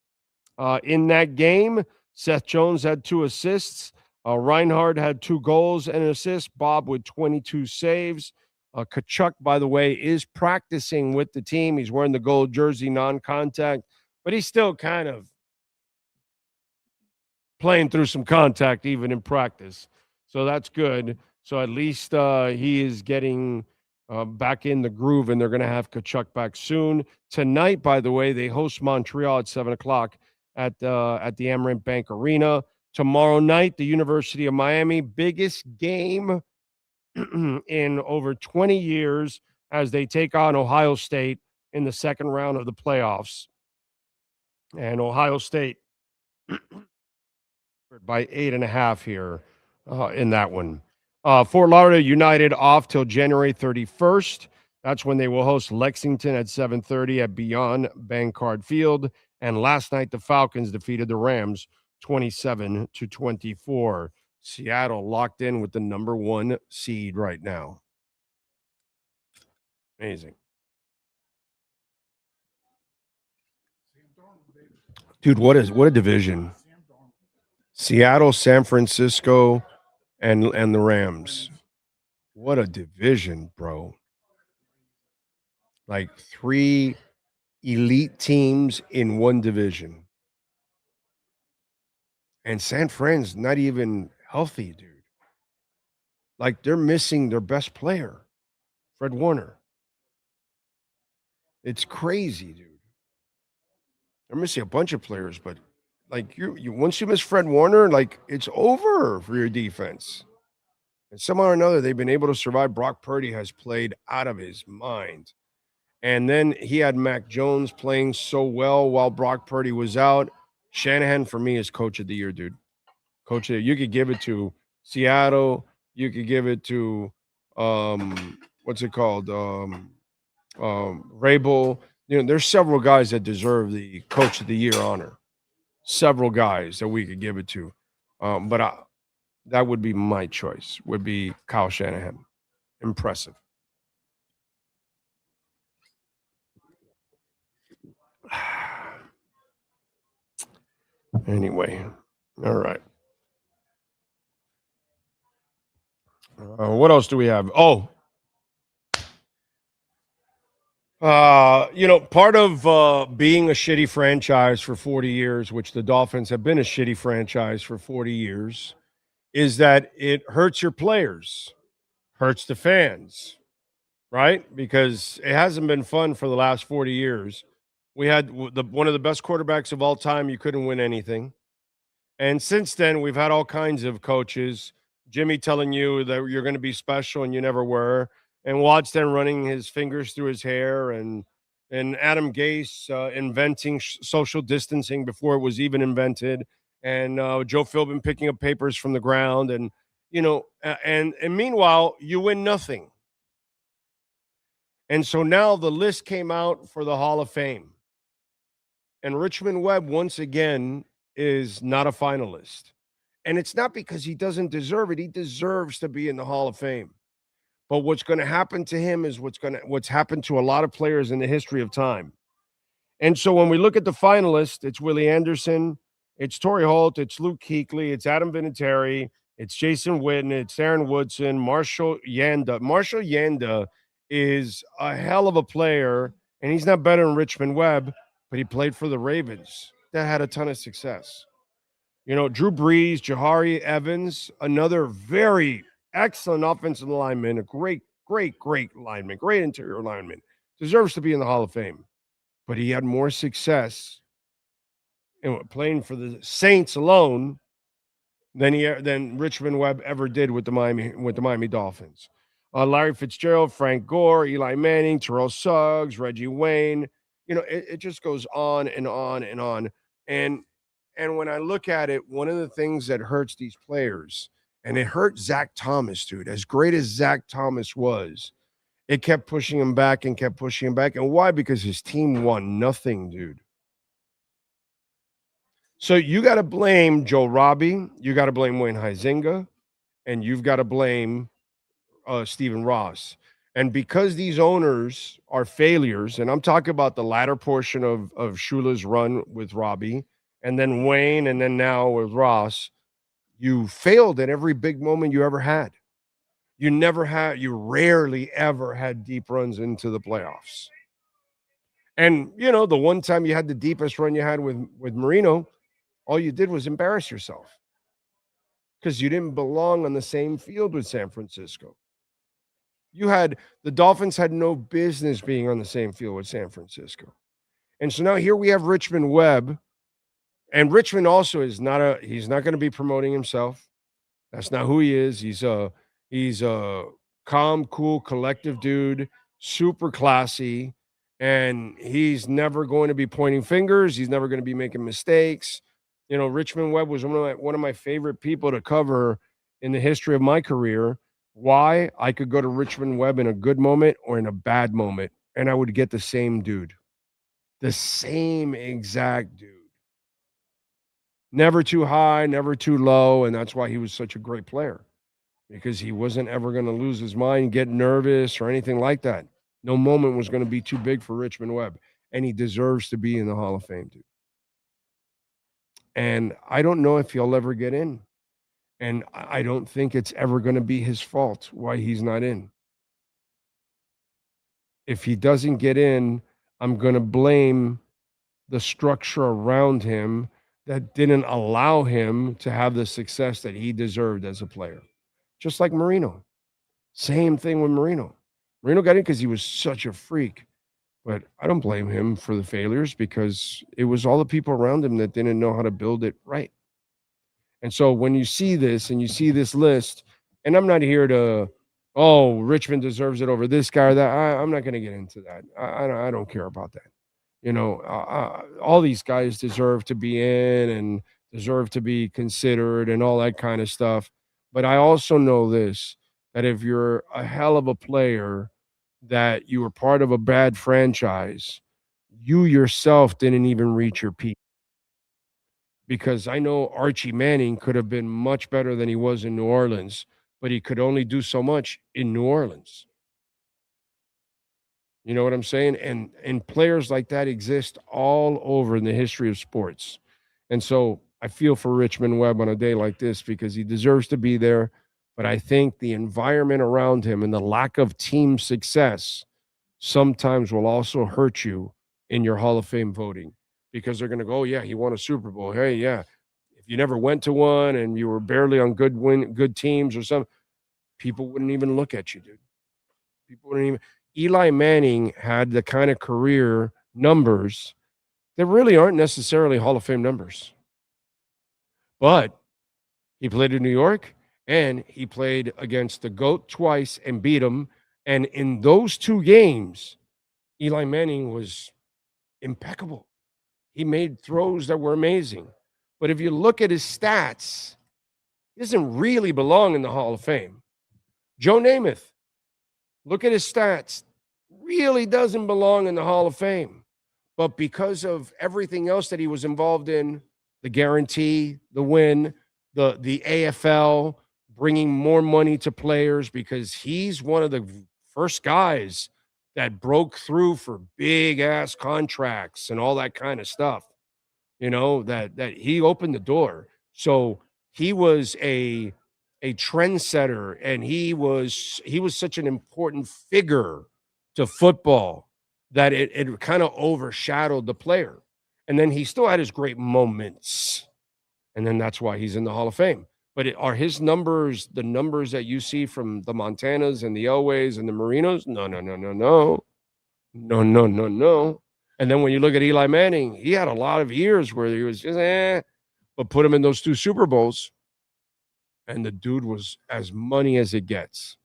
In that game, Seth Jones had 2 assists. Reinhard had 2 goals and an assist. Bob with 22 saves. Kachuk, by the way, is practicing with the team. He's wearing the gold jersey, non-contact, but he's still kind of playing through some contact even in practice. So that's good. So at least he is getting back in the groove, and they're going to have Kachuk back soon. Tonight, by the way, they host Montreal at 7 o'clock at the Amerant Bank Arena. Tomorrow night, the University of Miami, biggest game in over 20 years as they take on Ohio State in the second round of the playoffs. And Ohio State by 8.5 here in that one. Fort Lauderdale United off till January 31st. That's when they will host Lexington at 7:30 at Beyond Bankcard Field. And last night, the Falcons defeated the Rams 27-24. Seattle locked in with the number 1 seed right now. Amazing. Dude, what a division. Seattle, San Francisco, and the Rams. What a division, bro. Like 3 elite teams in one division. And San Fran's not even healthy, dude. Like, they're missing their best player, Fred Warner. It's crazy, dude. They're missing a bunch of players, but like you once you miss Fred Warner, like, it's over for your defense. And somehow or another, they've been able to survive. Brock Purdy has played out of his mind. And then he had Mac Jones playing so well while Brock Purdy was out. Shanahan, for me, is coach of the year, dude. Coach of the year. You could give it to Seattle. You could give it to, what's it called? Rabel. You know, there's several guys that deserve the coach of the year honor. Several guys that we could give it to. But that would be my choice, would be Kyle Shanahan. Impressive. Anyway, all right. What else do we have? Oh, part of being a shitty franchise for 40 years, which the Dolphins have been a shitty franchise for 40 years, is that it hurts your players, hurts the fans, right? Because it hasn't been fun for the last 40 years. We had one of the best quarterbacks of all time. You couldn't win anything. And since then, we've had all kinds of coaches. Jimmy telling you that you're going to be special and you never were. And Watts then running his fingers through his hair. And Adam Gase inventing social distancing before it was even invented. And Joe Philbin picking up papers from the ground. And, and meanwhile, you win nothing. And so now the list came out for the Hall of Fame. And Richmond Webb, once again, is not a finalist. And it's not because he doesn't deserve it. He deserves to be in the Hall of Fame. But what's going to happen to him is what's happened to a lot of players in the history of time. And so when we look at the finalists, it's Willie Anderson, it's Torrey Holt, it's Luke Kuechly, it's Adam Vinatieri, it's Jason Witten, it's Aaron Woodson, Marshall Yanda. Marshall Yanda is a hell of a player, and he's not better than Richmond Webb, but he played for the Ravens. That had a ton of success. Drew Brees, Jahari Evans, another very excellent offensive lineman, a great lineman, great interior lineman, deserves to be in the Hall of Fame. But he had more success playing for the Saints alone than Richmond Webb ever did with the Miami Dolphins. Larry Fitzgerald, Frank Gore, Eli Manning, Terrell Suggs, Reggie Wayne. It just goes on and on and on. And when I look at it, one of the things that hurts these players, and it hurt Zach Thomas, dude, as great as Zach Thomas was, it kept pushing him back and kept pushing him back. And why? Because his team won nothing, dude. So you got to blame Joe Robbie, you got to blame Wayne Huizenga, and you've got to blame Stephen Ross. And because these owners are failures, and I'm talking about the latter portion of Shula's run with Robbie, and then Wayne, and then now with Ross, you failed at every big moment you ever had. You rarely ever had deep runs into the playoffs. And, the one time you had the deepest run you had with Marino, all you did was embarrass yourself because you didn't belong on the same field with San Francisco. The Dolphins had no business being on the same field with San Francisco. And so now here we have Richmond Webb. And Richmond also he's not going to be promoting himself. That's not who he is. He's a calm, cool, collective dude, super classy, and he's never going to be pointing fingers. He's never going to be making mistakes. You know, Richmond Webb was one of my favorite people to cover in the history of my career. Why? I could go to Richmond Webb in a good moment or in a bad moment, and I would get the same dude. The same exact dude. Never too high, never too low, and that's why he was such a great player, because he wasn't ever going to lose his mind, get nervous, or anything like that. No moment was going to be too big for Richmond Webb, and he deserves to be in the Hall of Fame, dude. And I don't know if he'll ever get in, and I don't think it's ever going to be his fault why he's not in. If he doesn't get in, I'm going to blame the structure around him that didn't allow him to have the success that he deserved as a player. Just like Marino. Same thing with Marino. Marino got in because he was such a freak. But I don't blame him for the failures, because it was all the people around him that didn't know how to build it right. And so when you see this and you see this list, and I'm not here to, Richmond deserves it over this guy or that. I'm not going to get into that. I don't care about that. You know, all these guys deserve to be in and deserve to be considered and all that kind of stuff. But I also know this, that if you're a hell of a player, that you were part of a bad franchise, you yourself didn't even reach your peak. Because I know Archie Manning could have been much better than he was in New Orleans, but he could only do so much in New Orleans. You know what I'm saying? And players like that exist all over in the history of sports. And so I feel for Richmond Webb on a day like this, because he deserves to be there. But I think the environment around him and the lack of team success sometimes will also hurt you in your Hall of Fame voting, because they're going to go, oh, yeah, he won a Super Bowl. Hey, yeah. If you never went to one and you were barely on good teams or something, people wouldn't even look at you, dude. People wouldn't even. Eli Manning had the kind of career numbers that really aren't necessarily Hall of Fame numbers. But he played in New York, and he played against the GOAT twice and beat him. And in those two games, Eli Manning was impeccable. He made throws that were amazing. But if you look at his stats, he doesn't really belong in the Hall of Fame. Joe Namath, look at his stats. Really doesn't belong in the Hall of Fame. But because of everything else that he was involved in, the guarantee, the win, the AFL, bringing more money to players, because he's one of the first guys that broke through for big-ass contracts and all that kind of stuff, you know, that he opened the door. So he was a trendsetter, and he was such an important figure to football that it kind of overshadowed the player. And then he still had his great moments, and then that's why he's in the Hall of Fame. But are his numbers the numbers that you see from the Montanas and the Elways and the Marinos? No. And then when you look at Eli Manning, he had a lot of years where he was just but put him in those two Super Bowls, and the dude was as money as it gets.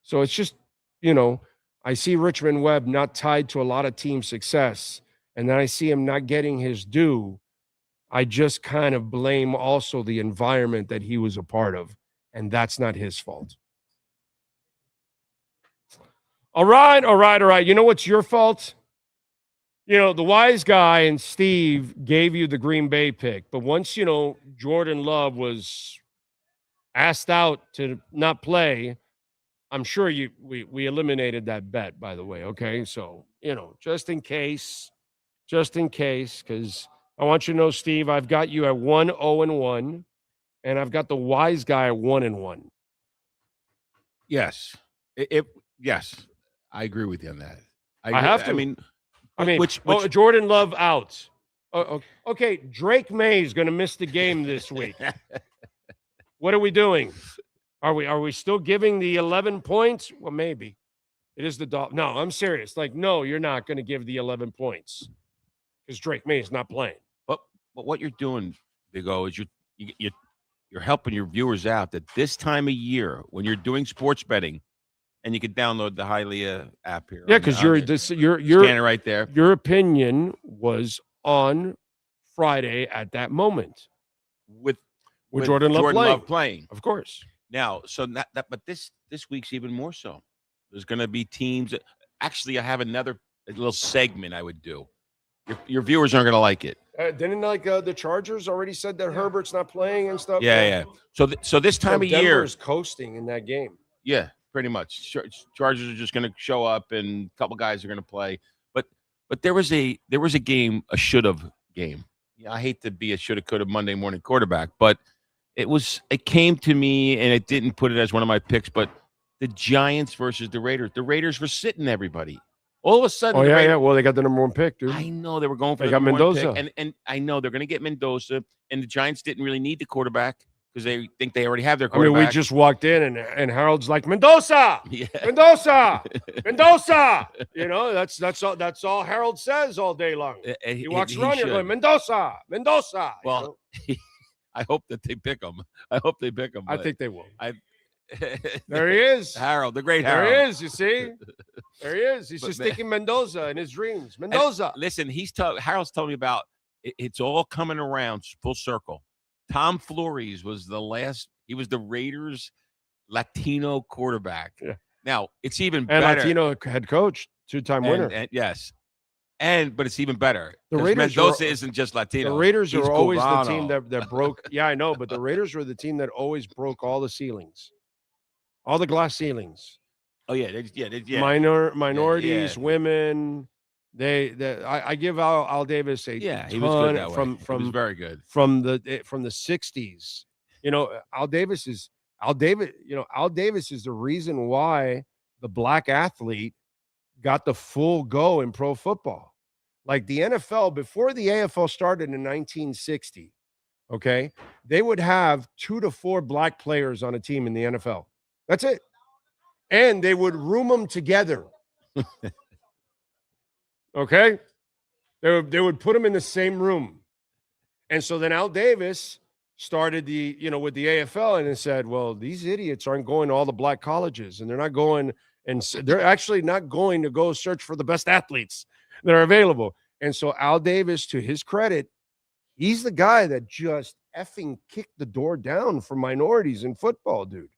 So it's just, you know, I see Richmond Webb not tied to a lot of team success, and then I see him not getting his due. I just kind of blame also the environment that he was a part of, and that's not his fault. All right. You know what's your fault? You know, the wise guy and Steve gave you the Green Bay pick, but once, you know, Jordan Love was asked out to not play, I'm sure we eliminated that bet, by the way, okay? So, you know, just in case, because I want you to know, Steve, I've got you at 1-0-1, and I've got the wise guy at 1-1. Yes. Yes. I agree with you on that. I have to. I mean, which Jordan Love out. Okay, Drake May is going to miss the game this week. What are we doing? Are we still giving the 11 points? Well, maybe. It is the Dolphins. No, I'm serious. Like, no, you're not going to give the 11 points because Drake May is not playing. But what you're doing, Big O, is you're helping your viewers out that this time of year when you're doing sports betting, and you can download the Hialeah app here. Yeah, because you're scan it right there. Your opinion was on Friday at that moment with Jordan Love playing, of course. Now, so but this week's even more so. There's going to be teams. Actually, I have a little segment I would do. Your viewers aren't going to like it. Didn't the Chargers already said that Herbert's not playing and stuff? Yeah. So this time of year, Denver's coasting in that game. Yeah, pretty much. Chargers are just going to show up, and a couple guys are going to play. But there was a game, a should have game. Yeah, I hate to be a shoulda coulda Monday morning quarterback, but it came to me, and it didn't put it as one of my picks. But the Giants versus the Raiders. The Raiders were sitting everybody. All of a sudden, Well, they got the number one pick, dude. I know they were going for they got Mendoza, and I know they're going to get Mendoza. And the Giants didn't really need the quarterback because they think they already have their quarterback. I mean, we just walked in, and Harold's like Mendoza, Mendoza. You know, that's all Harold says all day long. He walks around here going Mendoza. Well, I hope that they pick him. I think they will. There he is. Harold, the great Harold. There he is, you see? There he is. He's just thinking Mendoza in his dreams. Mendoza. And listen, Harold's telling me about it's all coming around full circle. Tom Flores was he was the Raiders' Latino quarterback. Yeah. Now, it's even and better. Latino head coach, two-time winner. Yes. But it's even better. The Raiders Mendoza isn't just Latino. The Raiders are always the team that broke. Yeah, I know, but the Raiders were the team that always broke all the ceilings. All the glass ceilings. Oh yeah, minorities, women. I give Al Davis a he was good that way. From he was very good from the 60s. You know, Al Davis is the reason why the black athlete got the full go in pro football. Like the NFL before the AFL started in 1960. Okay, they would have 2 to 4 black players on a team in the NFL. That's it. And they would room them together. Okay? They would put them in the same room. And so then Al Davis started with the AFL and said, well, these idiots aren't going to all the black colleges, and they're actually not going to go search for the best athletes that are available. And so Al Davis, to his credit, he's the guy that just effing kicked the door down for minorities in football, dude.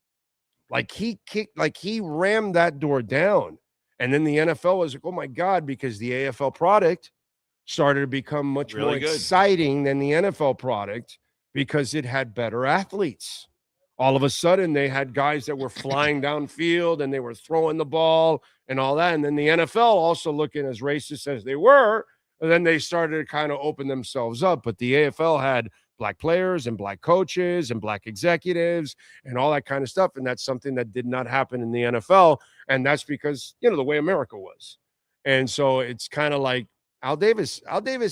He rammed that door down. And then the NFL was like, oh my God, because the AFL product started to become much more exciting than the NFL product because it had better athletes. All of a sudden, they had guys that were flying downfield and they were throwing the ball and all that. And then the NFL, also looking as racist as they were, and then they started to kind of open themselves up. But the AFL had black players and black coaches and black executives and all that kind of stuff. And that's something that did not happen in the NFL. And that's because, the way America was. And so it's kind of like Al Davis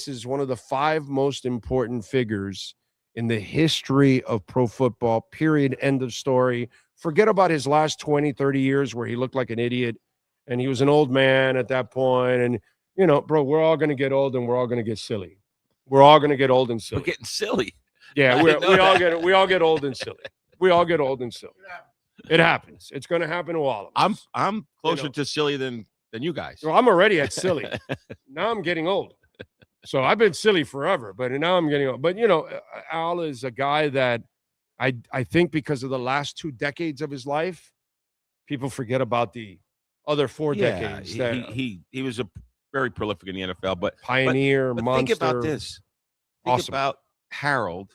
is one of the 5 most important figures in the history of pro football, period, end of story. Forget about his last 20, 30 years where he looked like an idiot and he was an old man at that point. And, bro, we're all going to get old and we're all going to get silly. We're all going to get old and silly. We're getting silly. Yeah, we all get old and silly. We all get old and silly. It happens. It's going to happen to all of us. I'm closer to silly than you guys. Well, I'm already at silly. Now I'm getting old. So I've been silly forever, but now I'm getting old. But, Al is a guy that I think because of the last 2 decades of his life, people forget about the other 4 decades. He was a very prolific in the NFL, but pioneer, but monster. Think about this. Think about Harold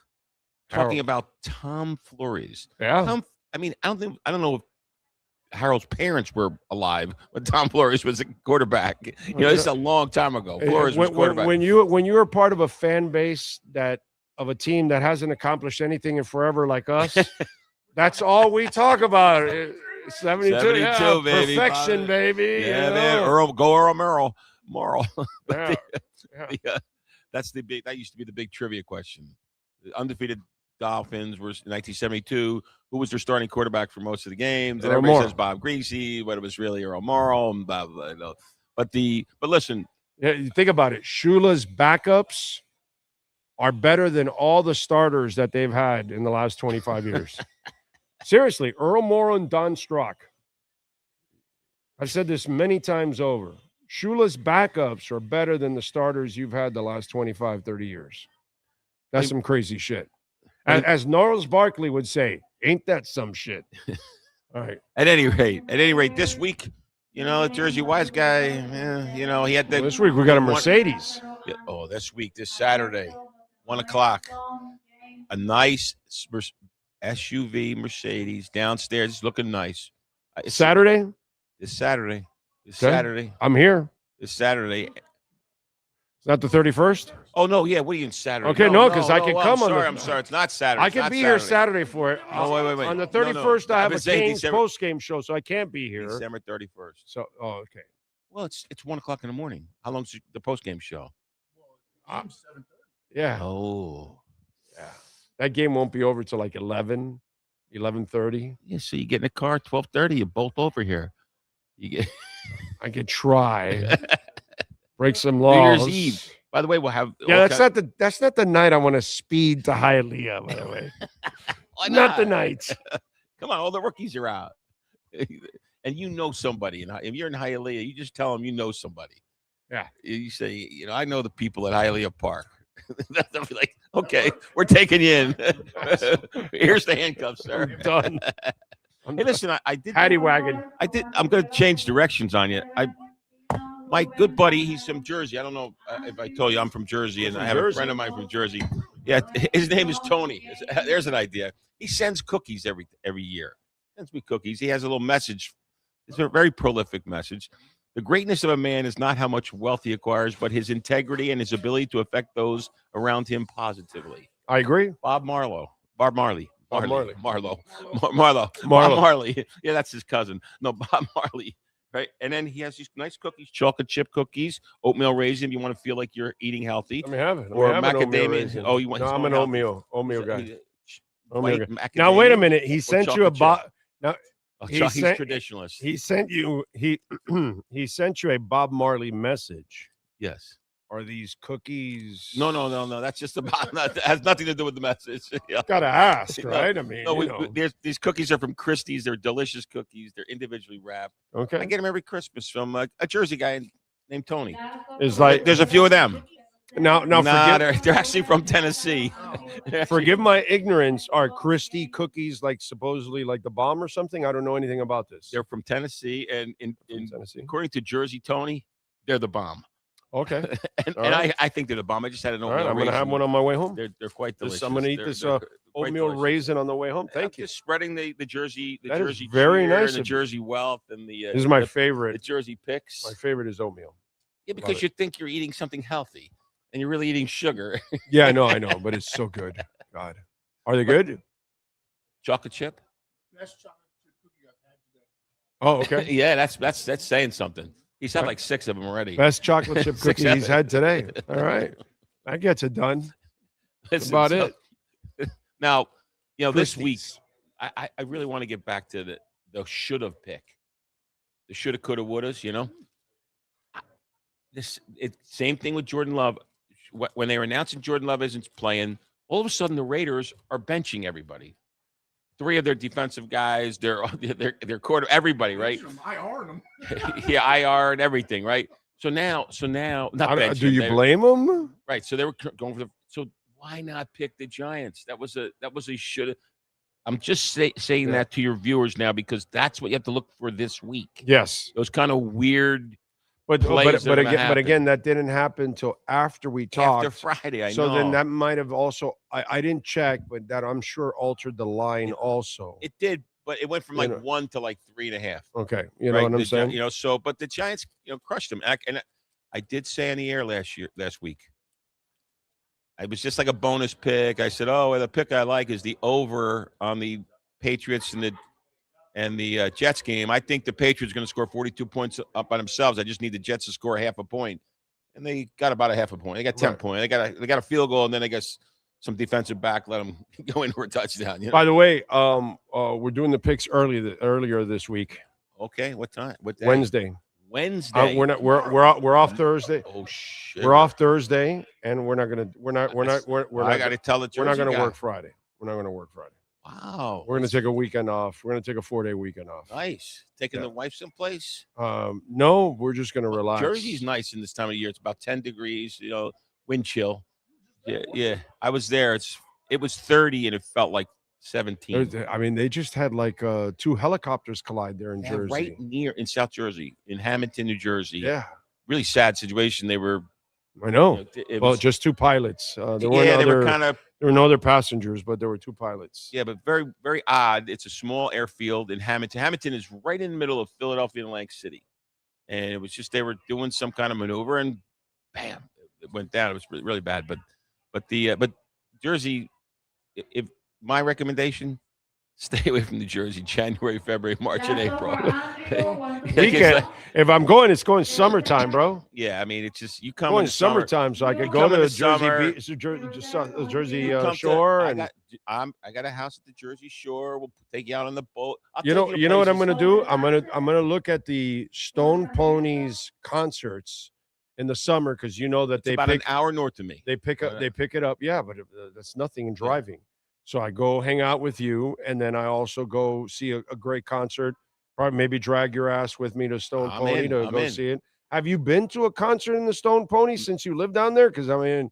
talking about Tom Flores. Yeah. I don't know if Harold's parents were alive when Tom Flores was a quarterback. This is a long time ago. Flores was quarterback. When you were part of a fan base of a team that hasn't accomplished anything in forever like us, that's all we talk about. 72, baby. Perfection, baby. Yeah, man. Earl Merrill. That used to be the big trivia question. The undefeated Dolphins were in 1972. Who was their starting quarterback for most of the games? And Earl everybody Morrow. says Bob Greasy, but it was really Earl Morrow and blah, blah, blah. But listen. Yeah, you think about it. Shula's backups are better than all the starters that they've had in the last 25 years. Seriously, Earl Morrow and Don Strock. I've said this many times over. Shula's backups are better than the starters you've had the last 25, 30 years. That's some crazy shit. As Gnarls Barkley would say, ain't that some shit? All right. At any rate, this week, Jersey Wise guy, he had the. This week we got a Mercedes. This week, this Saturday, 1:00, a nice SUV Mercedes downstairs. It's looking nice. Saturday? This Saturday. Okay. I'm here. This Saturday. It's not the 31st? Oh, no, yeah. What are you in Saturday? Okay, no, because I can come on the... I'm sorry. It's not Saturday. I can be here Saturday for it. Oh, wait. On the 31st, I have a Canes December, post-game show, so I can't be here. December 31st. So, okay. Well, it's 1:00 in the morning. How long's the post-game show? Yeah. Oh. Yeah. That game won't be over till like 11:30. Yeah, so you get in the car 12:30, you bolt over here. I could try. Break some laws. New Year's Eve. By the way, we'll have. Yeah, that's not the night I want to speed to Hialeah. By the way, Why not the night. Come on, all the rookies are out, and you know somebody. And if you're in Hialeah, you just tell them you know somebody. Yeah, you say, I know the people at Hialeah Park. They'll be like, okay, we're taking you in. Here's the handcuffs, sir. Done. Hey, listen, I did. Paddy wagon. I'm going to change directions on you. My good buddy, he's from Jersey. I don't know if I told you I'm from Jersey, and I have a friend of mine from Jersey. Yeah, his name is Tony. There's an idea. He sends cookies every year. Sends me cookies. He has a little message. It's a very prolific message. The greatness of a man is not how much wealth he acquires, but his integrity and his ability to affect those around him positively. I agree. Bob Marley. Marley. Yeah, that's his cousin. No, Bob Marley. Right, and then he has these nice cookies, chocolate chip cookies, oatmeal raisin. If you want to feel like you're eating healthy, Let me have it. Or macadamia. Oh, you want? No, I'm an oatmeal guy. Oatmeal guy. Macadamia Now wait a minute. He sent you a chocolate Now he's traditionalist. He sent you he sent you a Bob Marley message. Yes. Are these cookies? No. That's just about. That has nothing to do with the message. Yeah. Gotta ask, right? I mean, these cookies are from Christie's. They're delicious cookies. They're individually wrapped. Okay. I get them every Christmas from a Jersey guy named Tony. It's like there's a few of them. Now, they're actually from Tennessee. Forgive my ignorance. Are Christie cookies like supposedly like the bomb or something? I don't know anything about this. They're from Tennessee, and in Tennessee, according to Jersey Tony, they're the bomb. Okay, and right. I think they're the bomb. I just had an oatmeal. All right, I'm going to have one on my way home. They're quite delicious. I'm going to eat this oatmeal raisin on the way home. Thank you. Just spreading the Jersey, that Jersey is very nice. And the Jersey wealth, and the this is my favorite. The Jersey picks. My favorite is oatmeal. Yeah, because you think you're eating something healthy, and you're really eating sugar. Yeah, I know, but it's so good. God, are they good? Chocolate chip. Best chocolate chip cookie I've had today. Oh, okay. Yeah, that's saying something. He's had like 6 of them already. Best chocolate chip cookie he's had today. All right. That gets it done. That's about it. Now, this week, I really want to get back to the should-have pick. The shoulda, coulda, wouldas, Same thing with Jordan Love. When they were announcing Jordan Love isn't playing, all of a sudden the Raiders are benching everybody. 3 of their defensive guys, their quarter, everybody, right? IR them. Yeah, IR and everything, right? So now, not do you blame them? Right. So they were going for so why not pick the Giants? That was a should. I'm just saying that to your viewers now because that's what you have to look for this week. Yes, those kind of weird. But again, that didn't happen until after we talked. After Friday, I know. So then that might have also, I didn't check, but that I'm sure altered the line also. It did, but it went from 1 to 3.5. Okay, you know what I'm saying? So, but the Giants, crushed them. And I did say on the air last week, I was just like a bonus pick. I said, the pick I like is the over on the Patriots and the Jets game. I think the Patriots are going to score 42 points up by themselves. I just need the Jets to score half a point. And they got about a half a point. They got 10 points. They got a field goal, and then they got some defensive back, let him go in for a touchdown. You know? By the way, we're doing the picks earlier this week. Okay, what time? What day? Wednesday. We're off Thursday. Oh shit. We're off Thursday, and we're not gonna I got to tell the Jersey we're not gonna guy. work Friday. We're not gonna work Friday. Wow. We're gonna take a weekend off. We're gonna take a 4-day weekend off. Nice. Taking the wife someplace? No, we're just gonna relax. Jersey's nice in this time of year. It's about 10 degrees, wind chill. Yeah. I was there. It was 30 and it felt like 17. I mean, they just had like 2 helicopters collide there in Jersey. Right in South Jersey, in Hamilton, New Jersey. Yeah. Really sad situation. They were. I know. Just 2 pilots. There were no other passengers, but there were 2 pilots. Yeah, but very, very odd. It's a small airfield in Hamilton. Hamilton is right in the middle of Philadelphia and Atlantic City. And it was just they were doing some kind of maneuver and bam, it went down. It was really, really bad. But Jersey, if my recommendation, stay away from New Jersey January, February, March, and April. Weekend. If I'm going, it's going summertime, bro. Yeah, I mean, it's just you come going in the summertime, so I could go to the Jersey Shore. I got a house at the Jersey Shore. We'll take you out on the boat. You know what I'm going to do? I'm gonna look at the Stone Ponies concerts in the summer because you know that it's about an hour north of me. They pick it up. Yeah, but that's nothing in driving. So I go hang out with you, and then I also go see a great concert. Probably maybe drag your ass with me to Stone Pony to go see it. Have you been to a concert in the Stone Pony since you live down there? Because I mean,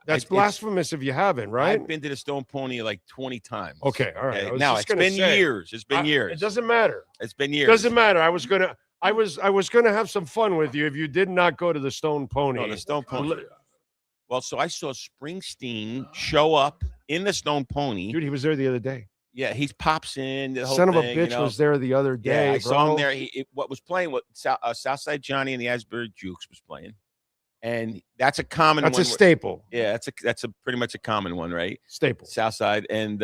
that's blasphemous if you haven't, right? I've been to the Stone Pony like 20 times. Okay, all right. Now it's been years. It's been years. It doesn't matter. It's been years. Doesn't matter. I was gonna have some fun with you if you did not go to the Stone Pony. No, the Stone Pony. Well, so I saw Springsteen show up in the Stone Pony. Dude, he was there the other day. Yeah, he pops in. The whole Son of a thing, bitch was there the other day. Yeah, I bro. saw him there. What was playing? What Southside Johnny and the Asbury Jukes was playing, and that's a common. That's one a staple. Yeah, that's a pretty much a common one, right? Staple. Southside, and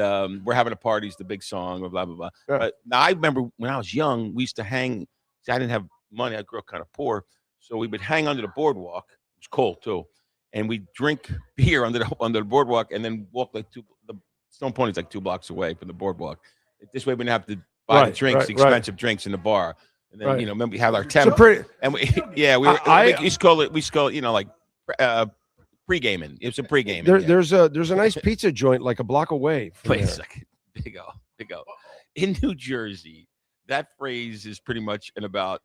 we're having a party's the big song, or blah blah blah. Yeah. But now I remember when I was young, we used to hang. See, I didn't have money. I grew up kind of poor, so we would hang under the boardwalk. It was cold too. And we drink beer under the boardwalk, and then walk like the Stone Pony's like 2 blocks away from the boardwalk. This way, we didn't have to buy the drinks, expensive drinks in the bar. And then remember we had our tent, and we used to call it like pre-gaming. It was a pre-gaming. There's a nice pizza joint like a block away. Wait a second, big O. In New Jersey, that phrase is pretty much in about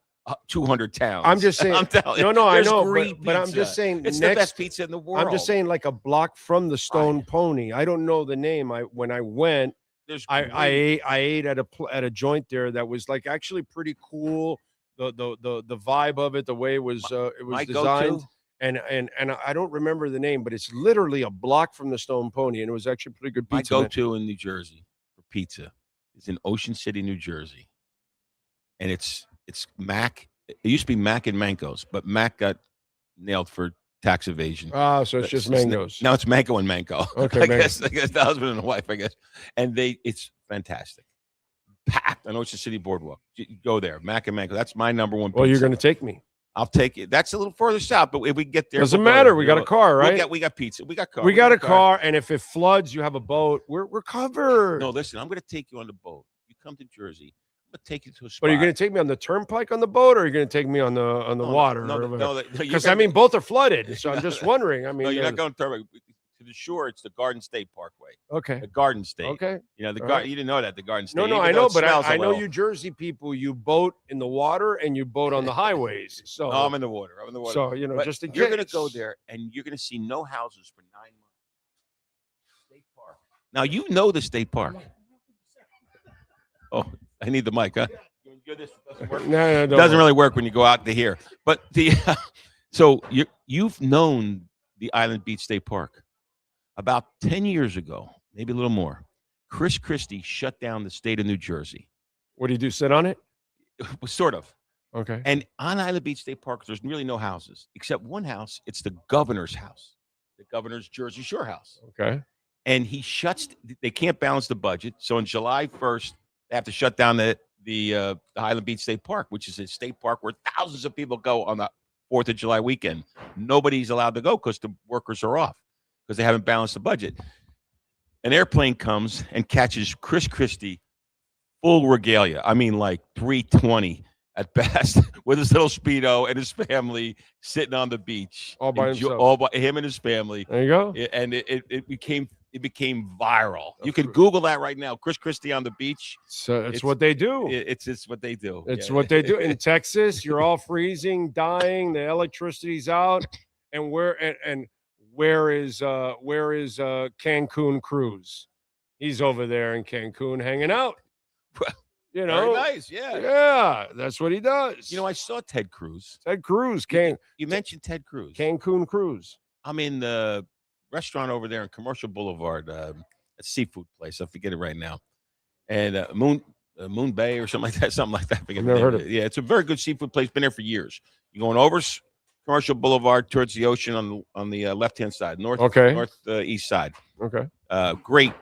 200 towns. I'm just saying. I'm telling you. No, I know, but I'm just saying it's the best pizza in the world. I'm just saying, like a block from the Stone Pony. I don't know the name. When I went, I ate at a joint there that was like actually pretty cool. The vibe of it, the way it was designed, and I don't remember the name, but it's literally a block from the Stone Pony, and it was actually pretty good pizza. My go-to in New Jersey for pizza is in Ocean City, New Jersey, and it's Mac. It used to be Mac and Manco's, but Mac got nailed for tax evasion. So it's just Mango's. Now it's Manco and Manco. Okay, I guess the husband and the wife, I guess. And it's fantastic. Packed on Ocean City Boardwalk. You go there, Mac and Manco. That's my number one pizza. Well, you're going to take me. I'll take it. That's a little further south, but if we get there, doesn't matter. We got a car, right? We got pizza. We got car. We got a car, and if it floods, you have a boat. We're covered. No, listen. I'm going to take you on the boat. You come to Jersey. I'm going to take you to a spot. But are you going to take me on the turnpike on the boat, or are you going to take me on the water? No, because I mean, both are flooded. So I'm just wondering. I mean, no, you're not going to turnpike. To the shore, it's the Garden State Parkway. Okay. The Garden State. Okay. You know, you didn't know that, the Garden State. No, I know, but I know you Jersey people, you boat in the water and you boat on the highways. So no, I'm in the water. So, just in case. You're going to go there and you're going to see no houses for 9 months. State Park. Now, you know the State Park. Oh, I need the mic, huh? No, it doesn't really work when you go out to here. But so you've known the Island Beach State Park. About 10 years ago, maybe a little more, Chris Christie shut down the state of New Jersey. What do you do, sit on it? Sort of. Okay. And on Island Beach State Park, there's really no houses, except one house. It's the governor's house, the governor's Jersey Shore house. Okay. And they can't balance the budget. So on July 1st, they have to shut down the Highland Beach State Park, which is a state park where thousands of people go on the 4th of July weekend. Nobody's allowed to go because the workers are off, because they haven't balanced the budget. an airplane comes and catches Chris Christie full regalia. I mean, like 320 at best, with his little Speedo and his family sitting on the beach. All by himself. All by him and his family. There you go. And it became viral. You can Google that right now. Chris Christie on the beach. So it's what they do. It's what they do. It's what they do. In Texas, you're all freezing, dying, the electricity's out. And where is Cancun Cruz? He's over there in Cancun hanging out. You know, very nice, yeah. Yeah, that's what he does. You know, I saw Ted Cruz. Ted Cruz. You mentioned Ted Cruz. Cancun Cruz. I'm in the restaurant over there in Commercial Boulevard, a seafood place. I forget it right now. And Moon Bay or something like that. Something like that. I forget Never heard of it. Yeah, it's a very good seafood place. Been there for years. You're going over Commercial Boulevard towards the ocean on the left-hand side, northeast side. Okay. Great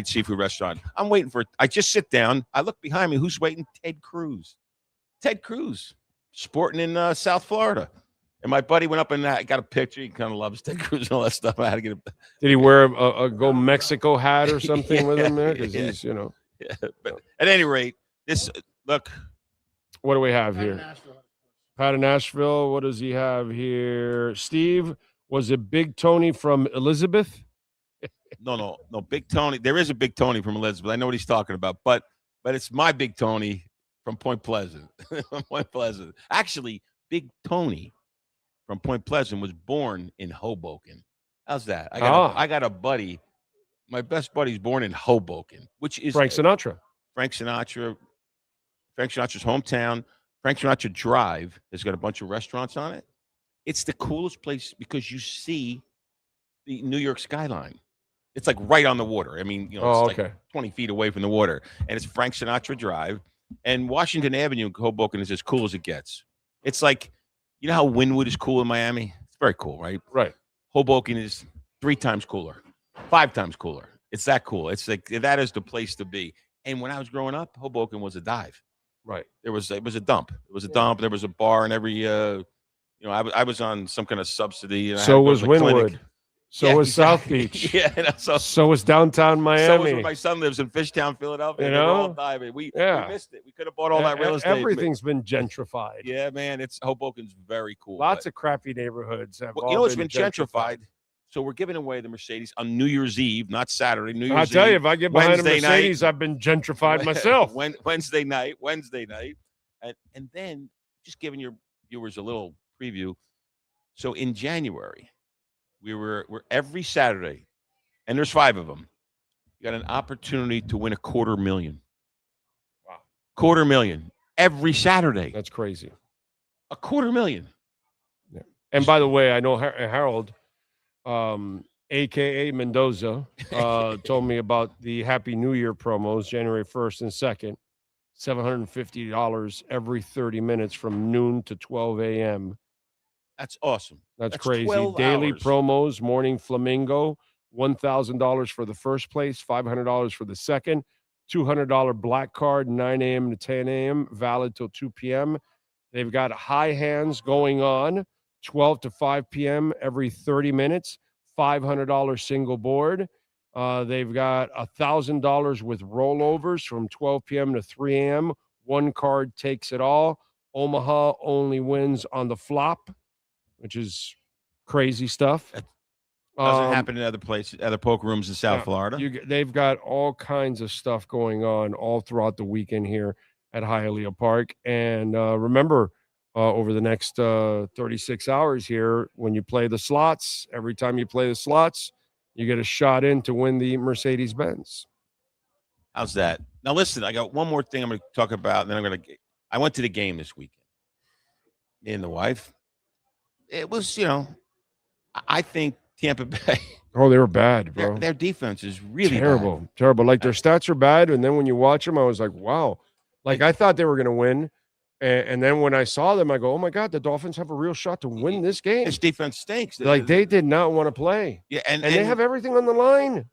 seafood restaurant. I'm waiting for it. I just sit down. I look behind me. Who's waiting? Ted Cruz. Ted Cruz, sporting in South Florida. And my buddy went up and got a picture. He kind of loves Ted Cruz and all that stuff. I had to get Did he wear a Go Mexico hat or something with him there? Because he's, you know. Yeah, but at any rate, look. What do we have here? Pat of Nashville. What does he have here? Steve, was it Big Tony from Elizabeth? No. Big Tony. There is a Big Tony from Elizabeth. I know what he's talking about, but it's my Big Tony from Point Pleasant. Point Pleasant. Actually, Big Tony from Point Pleasant was born in Hoboken. How's that? I got a buddy. My best buddy's born in Hoboken, which is Frank Sinatra. Frank Sinatra's hometown. Frank Sinatra Drive has got a bunch of restaurants on it. It's the coolest place because you see the New York skyline. It's like right on the water. I mean, it's like 20 feet away from the water. And it's Frank Sinatra Drive. And Washington Avenue in Hoboken is as cool as it gets. It's like, you know how Wynwood is cool in Miami? It's very cool, right? Right. Hoboken is 3 times cooler, 5 times cooler. It's that cool. It's like that is the place to be. And when I was growing up, Hoboken was a dive. Right. It was a dump. It was a dump. There was a bar in every I was on some kind of subsidy. And so was Wynwood. Clinic. So was South Beach. Yeah. So was downtown Miami. So was where my son lives in Fishtown, Philadelphia. You know? All diving. We missed it. We could have bought all that real estate. Everything's been gentrified. Yeah, man. Hoboken's very cool. Lots of crappy neighborhoods have it's been gentrified. So we're giving away the Mercedes on New Year's Eve, not Saturday. New Year's Eve. I'll tell you, if I get behind Wednesday a Mercedes, night, I've been gentrified myself. Wednesday night. And then just giving your viewers a little preview. So in January, we're every Saturday, and there's 5 of them. You got an opportunity to win $250,000. Wow. $250,000 every Saturday. That's crazy. $250,000. Yeah. And by the way, I know Harold, a.k.a. Mendoza, told me about the Happy New Year promos, January 1st and 2nd, $750 every 30 minutes from noon to 12 a.m. That's awesome. That's crazy. 12 Daily hours. promos, Morning Flamingo, $1,000 for the first place, $500 for the second, $200 black card, 9 a.m. to 10 a.m., valid till 2 p.m. They've got high hands going on, 12 to 5 p.m. every 30 minutes, $500 single board. They've got $1,000 with rollovers from 12 p.m. to 3 a.m. One card takes it all. Omaha only wins on the flop, which is crazy stuff. That doesn't happen in other places, other poker rooms in South Florida. They've got all kinds of stuff going on all throughout the weekend here at Hialeah Park. And remember, over the next 36 hours here, when you play the slots, every time you play the slots, you get a shot in to win the Mercedes-Benz. How's that? Now, listen, I got one more thing I'm going to talk about, and then I went to the game this weekend. Me and the wife. It was, I think Tampa Bay. Oh, they were bad, bro. Their defense is really terrible. Terrible. Like, their stats are bad, and then when you watch them, I was like, wow. Like, I thought they were going to win. And then when I saw them, I go, oh, my God, the Dolphins have a real shot to win this game. This defense stinks. Like, they did not want to play. Yeah, and they have everything on the line.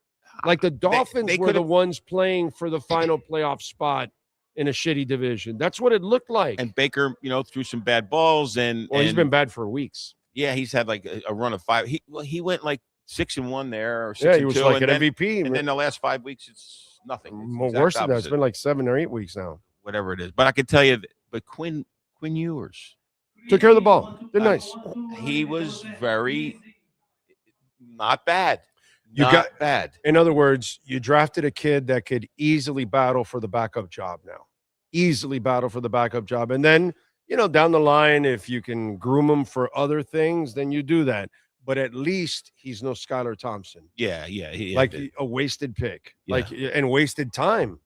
Like, the Dolphins were the ones playing for the final playoff spot in a shitty division. That's what it looked like. And Baker, threw some bad balls. He's been bad for weeks. Yeah, he's had like a run of 5. He went like 6-1 there, or 6-2. Yeah, he was like and an then, MVP. And then the last 5 weeks, it's nothing. It's More exact worse than that. It's opposite. been like 7 or 8 weeks now. Whatever it is. But I can tell you, but Quinn Ewers took care of the ball. Did nice. He was very not bad. You Not got bad. In other words, you drafted a kid that could easily battle for the backup job now. Easily battle for the backup job. And then, down the line, if you can groom him for other things, then you do that. But at least he's no Skylar Thompson. Yeah. Like a wasted pick. Yeah. And wasted time.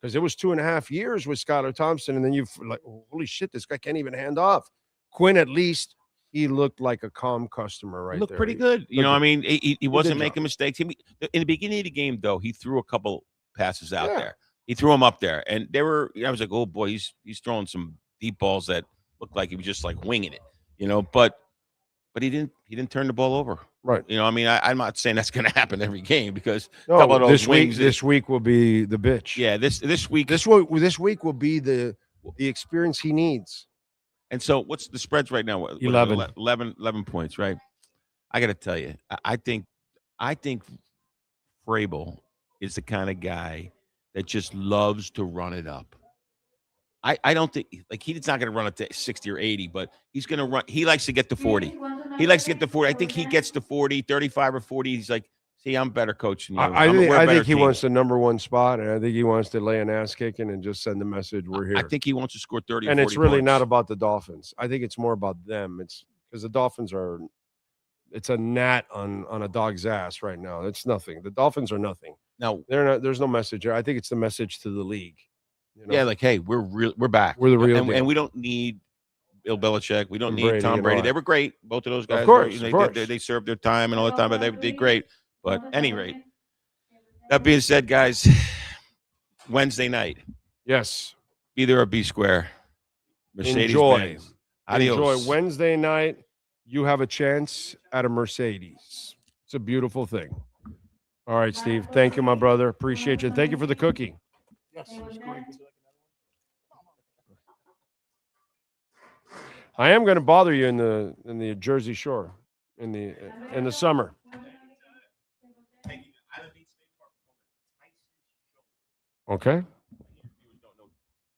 Because it was 2.5 years with Skylar Thompson, and then you've like, holy shit, this guy can't even hand off. Quinn, at least he looked like a calm customer right there. Looked pretty good. He wasn't making mistakes. In the beginning of the game, though, he threw a couple passes out there. He threw them up there, and I was like, oh boy, he's throwing some deep balls that looked like he was just like winging it, but he didn't turn the ball over. Right. I'm not saying that's going to happen every game because a couple of those this week will be the bitch. Yeah, this week will be the experience he needs. And so, what's the spreads right now? 11 points, right? I got to tell you, I think Vrabel is the kind of guy that just loves to run it up. I don't think he's not going to run it to 60 or 80, but he's going to run. He likes to get to 40. He likes to get to 40. I think he gets to 40, 35 or 40. He's like, see, I'm better coach than you. I think he wants the number one spot, and I think he wants to lay an ass kicking and just send the message we're here. I think he wants to score 30 and or 40 it's really points. not about the Dolphins. I think it's more about them. It's because the Dolphins it's a gnat on a dog's ass right now. It's nothing. The Dolphins are nothing. Now, there's no message there. I think it's the message to the league. Yeah, like, hey, we're back. We're the real deal. And we don't need Bill Belichick. We don't need Brady Tom and Brady. all that. They were great. Both of those guys. Of course. They served their time and all the time, but they did great. But at any rate, that being said, guys, Wednesday night. Yes. Be there or be square. Mercedes Benz. Adios. Enjoy Wednesday night. You have a chance at a Mercedes. It's a beautiful thing. All right, Steve. Thank you, my brother. Appreciate you. And thank you for the cookie. Yes, it's great. I am going to bother you in the Jersey Shore in the summer. Okay.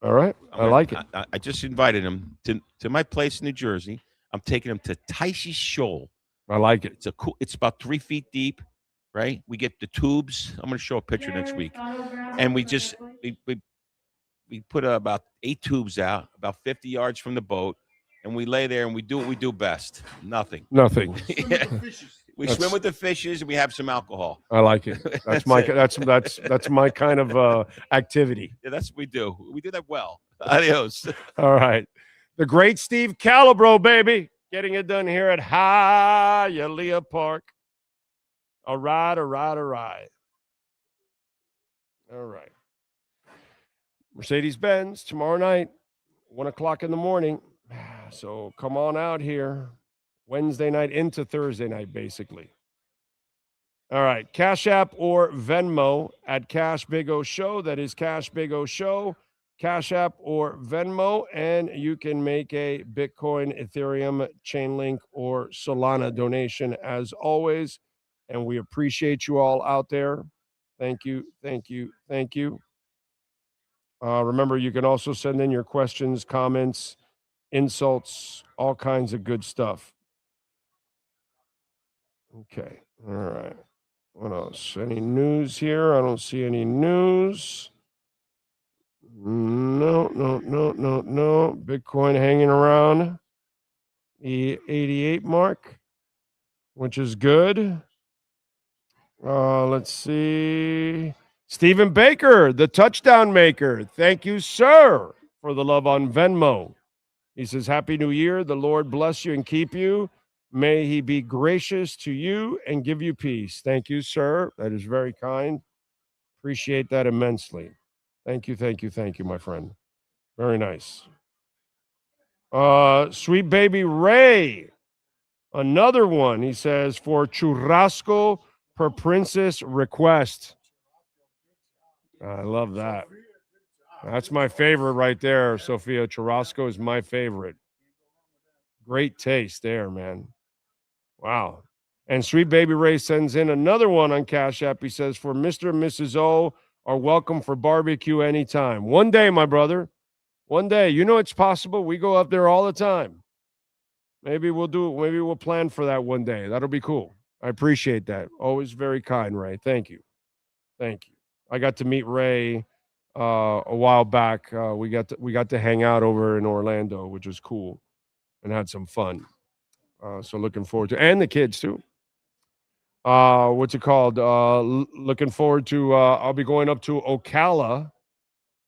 All right. I like it. I just invited him to my place in New Jersey. I'm taking him to Ticey Shoal. I like it. It's about 3 feet deep, right? We get the tubes. I'm going to show a picture next week. And we put about 8 tubes out, about 50 yards from the boat, and we lay there and we do what we do best. Nothing. We swim with the fishes and we have some alcohol. I like it. That's my kind of activity. Yeah, that's what we do. We do that well. Adios. All right. The great Steve Calabro, baby. Getting it done here at Hialeah Park. All right. All right. Mercedes-Benz tomorrow night, 1:00 in the morning. So come on out here. Wednesday night into Thursday night, basically. All right. Cash App or Venmo at Cash Big O Show. That is Cash Big O Show. Cash App or Venmo. And you can make a Bitcoin, Ethereum, Chainlink, or Solana donation as always. And we appreciate you all out there. Thank you. Remember, you can also send in your questions, comments, insults, all kinds of good stuff. Okay. All right. What else? Any news here? I don't see any news. No. Bitcoin hanging around the 88 mark, which is good. Let's see. Stephen Baker, the touchdown maker. Thank you, sir, for the love on Venmo. He says, Happy New Year. The Lord bless you and keep you. May he be gracious to you and give you peace. Thank you, sir. That is very kind. Appreciate that immensely. Thank you, my friend. Very nice. Sweet baby Ray. Another one. He says, for churrasco per princess request. I love that. That's my favorite right there, Sophia. Churrasco is my favorite. Great taste there, man. Wow. And Sweet Baby Ray sends in another one on Cash App. He says, for Mr. and Mrs. O are welcome for barbecue anytime. One day, my brother. One day. You know it's possible. We go up there all the time. Maybe we'll do it. Maybe we'll plan for that one day. That'll be cool. I appreciate that. Always very kind, Ray. Thank you. Thank you. I got to meet Ray a while back. We got to hang out over in Orlando, which was cool, and had some fun. So looking forward to, and the kids too. What's it called? Looking forward to. I'll be going up to Ocala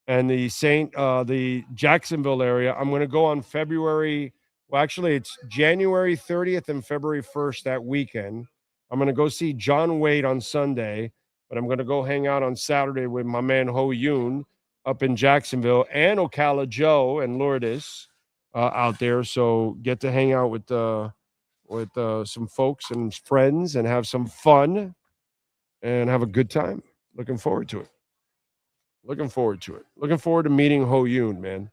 and the Jacksonville area. I'm going to go on February. Well, actually, it's January 30th and February 1st that weekend. I'm going to go see John Wade on Sunday, but I'm going to go hang out on Saturday with my man Ho Yoon up in Jacksonville and Ocala Joe and Lourdes out there. So get to hang out with some folks and friends and have some fun and have a good time. Looking forward to it. Looking forward to meeting Ho Yoon, man.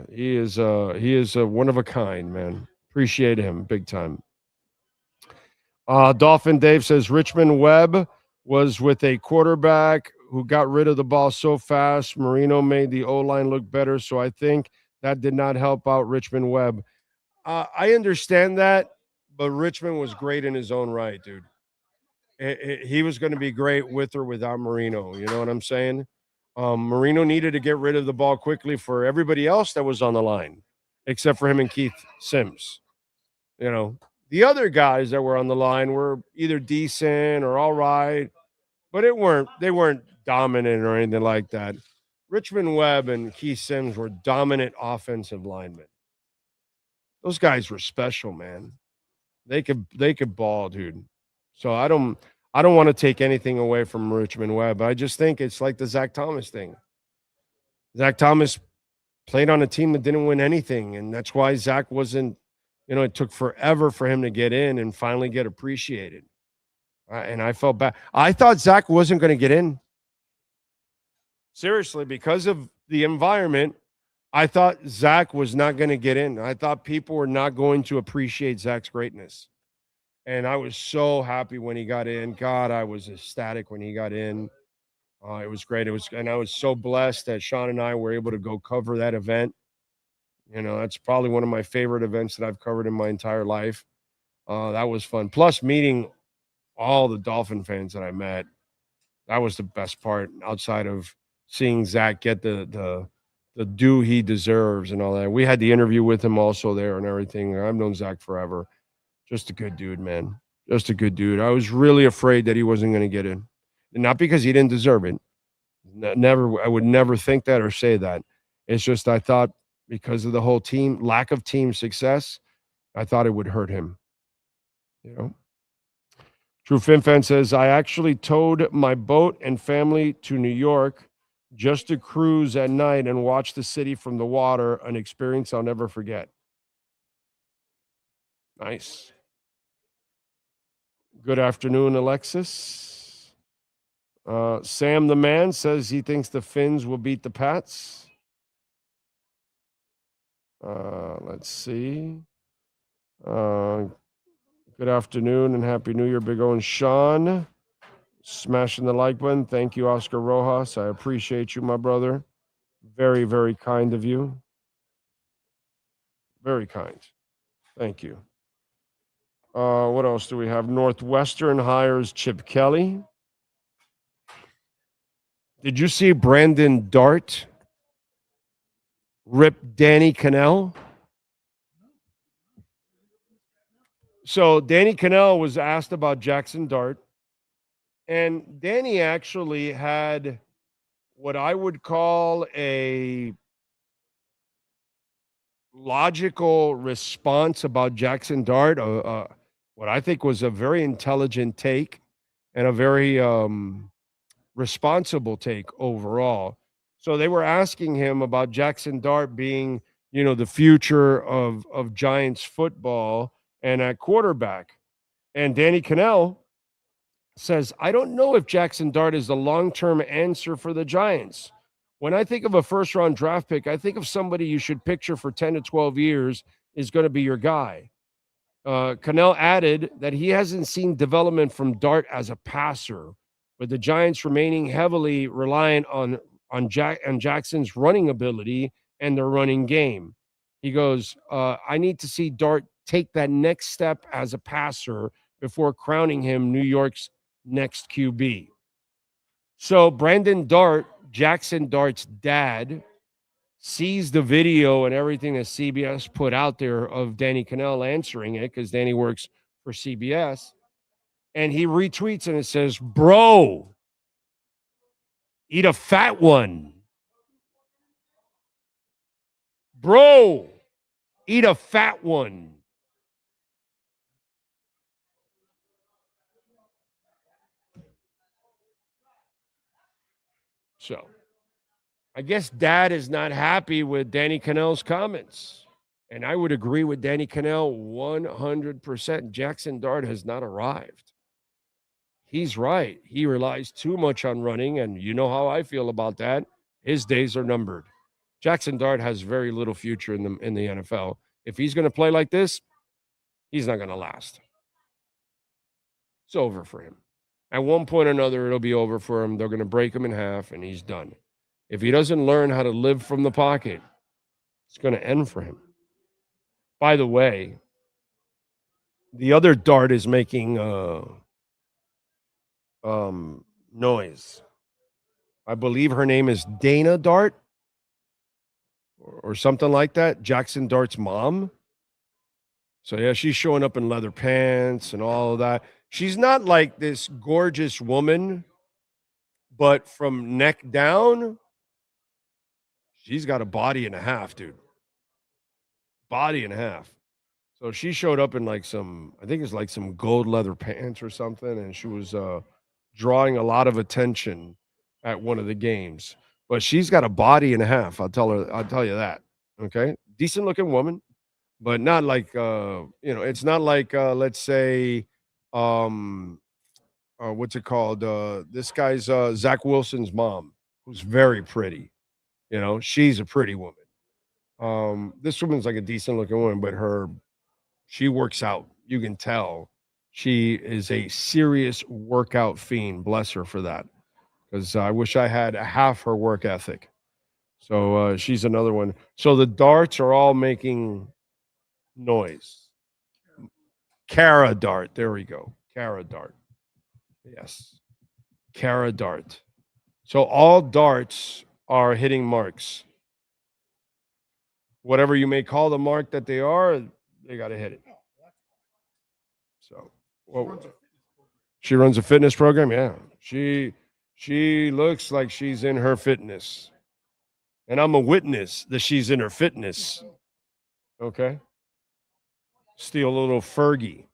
He is one of a kind, man. Appreciate him big time. Dolphin Dave says Richmond Webb was with a quarterback who got rid of the ball so fast. Marino made the O-line look better, so I think that did not help out Richmond Webb. I understand that, but Richmond was great in his own right, dude. He was going to be great with or without Marino. You know what I'm saying? Marino needed to get rid of the ball quickly for everybody else that was on the line, except for him and Keith Sims. You know, the other guys that were on the line were either decent or all right, but they weren't dominant or anything like that. Richmond Webb and Keith Sims were dominant offensive linemen. Those guys were special, man. They could ball, dude. So I don't want to take anything away from Richmond Webb. I just think it's like the Zach Thomas thing. Zach Thomas played on a team that didn't win anything, and that's why Zach wasn't, it took forever for him to get in and finally get appreciated. And I felt bad. I thought Zach wasn't going to get in. Seriously, because of the environment, I thought Zach was not going to get in. I thought people were not going to appreciate Zach's greatness. And I was so happy when he got in. God, I was ecstatic when he got in. It was great. And I was so blessed that Sean and I were able to go cover that event. That's probably one of my favorite events that I've covered in my entire life. That was fun. Plus meeting all the Dolphin fans that I met. That was the best part outside of seeing Zach get the due he deserves and all that. We had the interview with him also there and everything. I've known Zach forever. Just a good dude, man. Just a good dude. I was really afraid that he wasn't going to get in. And not because he didn't deserve it. I would never think that or say that. It's just I thought because of the whole team, lack of team success, I thought it would hurt him. True FinFan says, I actually towed my boat and family to New York just to cruise at night and watch the city from the water, an experience I'll never forget. Nice. Good afternoon, Alexis. Sam the Man says he thinks the Finns will beat the Pats. Let's see. Good afternoon and Happy New Year, Big O and Sean. Smashing the like button. Thank you, Oscar Rojas. I appreciate you, my brother. Very, very kind of you. Very kind. Thank you. What else do we have? Northwestern hires Chip Kelly. Did you see Brandon Dart rip Danny Cannell? So Danny Cannell was asked about Jackson Dart. And Danny actually had what I would call a logical response about Jackson Dart, what I think was a very intelligent take and a very responsible take overall. So they were asking him about Jackson Dart being, the future of Giants football and at quarterback. And Danny Cannell says, I don't know if Jackson Dart is the long-term answer for the Giants. When I think of a first-round draft pick, I think of somebody you should picture for 10 to 12 years is going to be your guy. Cannell added that he hasn't seen development from Dart as a passer, with the Giants remaining heavily reliant on Jackson's running ability and their running game. He goes, I need to see Dart take that next step as a passer before crowning him New York's next QB. So Brandon Dart, Jackson Dart's dad, sees the video and everything that CBS put out there of Danny Cannell answering it, because Danny works for CBS, and he retweets and it says, bro, eat a fat one. Bro, eat a fat one. So I guess dad is not happy with Danny Cannell's comments. And I would agree with Danny Cannell 100%. Jackson Dart has not arrived. He's right. He relies too much on running, and you know how I feel about that. His days are numbered. Jackson Dart has very little future in the NFL. If he's going to play like this, he's not going to last. It's over for him. At one point or another, it'll be over for him. They're going to break him in half, and he's done. If he doesn't learn how to live from the pocket, it's going to end for him. By the way, the other Dart is making noise. I believe her name is Dana Dart or something like that. Jackson Dart's mom. So, yeah, she's showing up in leather pants and all of that. She's not like this gorgeous woman, but from neck down, she's got a body and a half, dude. Body and a half. So she showed up in like some gold leather pants or something, and she was drawing a lot of attention at one of the games. But she's got a body and a half. I'll tell you that. Okay, decent looking woman, but not like it's not like let's say what's it called? This guy's Zach Wilson's mom, who's very pretty. She's a pretty woman. This woman's like a decent looking woman, but she works out. You can tell she is a serious workout fiend. Bless her for that. Because I wish I had half her work ethic. So she's another one. So the Darts are all making noise. Cara Dart. There we go. Cara Dart. Yes. Cara Dart. So all darts are hitting marks. Whatever you may call the mark that they are, they got to hit it. So, she runs a fitness program. Yeah, she looks like she's in her fitness, and I'm a witness that she's in her fitness. Okay. Steal a little Fergie.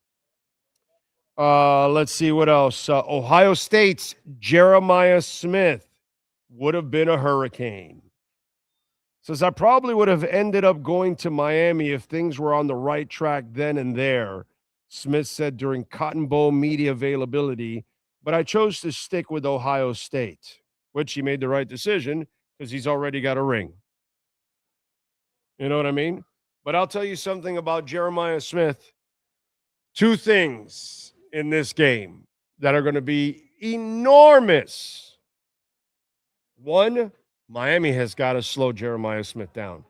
Let's see what else. Ohio State's Jeremiah Smith would have been a hurricane. Says, I probably would have ended up going to Miami if things were on the right track then and there, Smith said during Cotton Bowl media availability, but I chose to stick with Ohio State, which he made the right decision because he's already got a ring. You know what I mean? But I'll tell you something about Jeremiah Smith. Two things in this game that are going to be enormous. One, Miami has got to slow Jeremiah Smith down.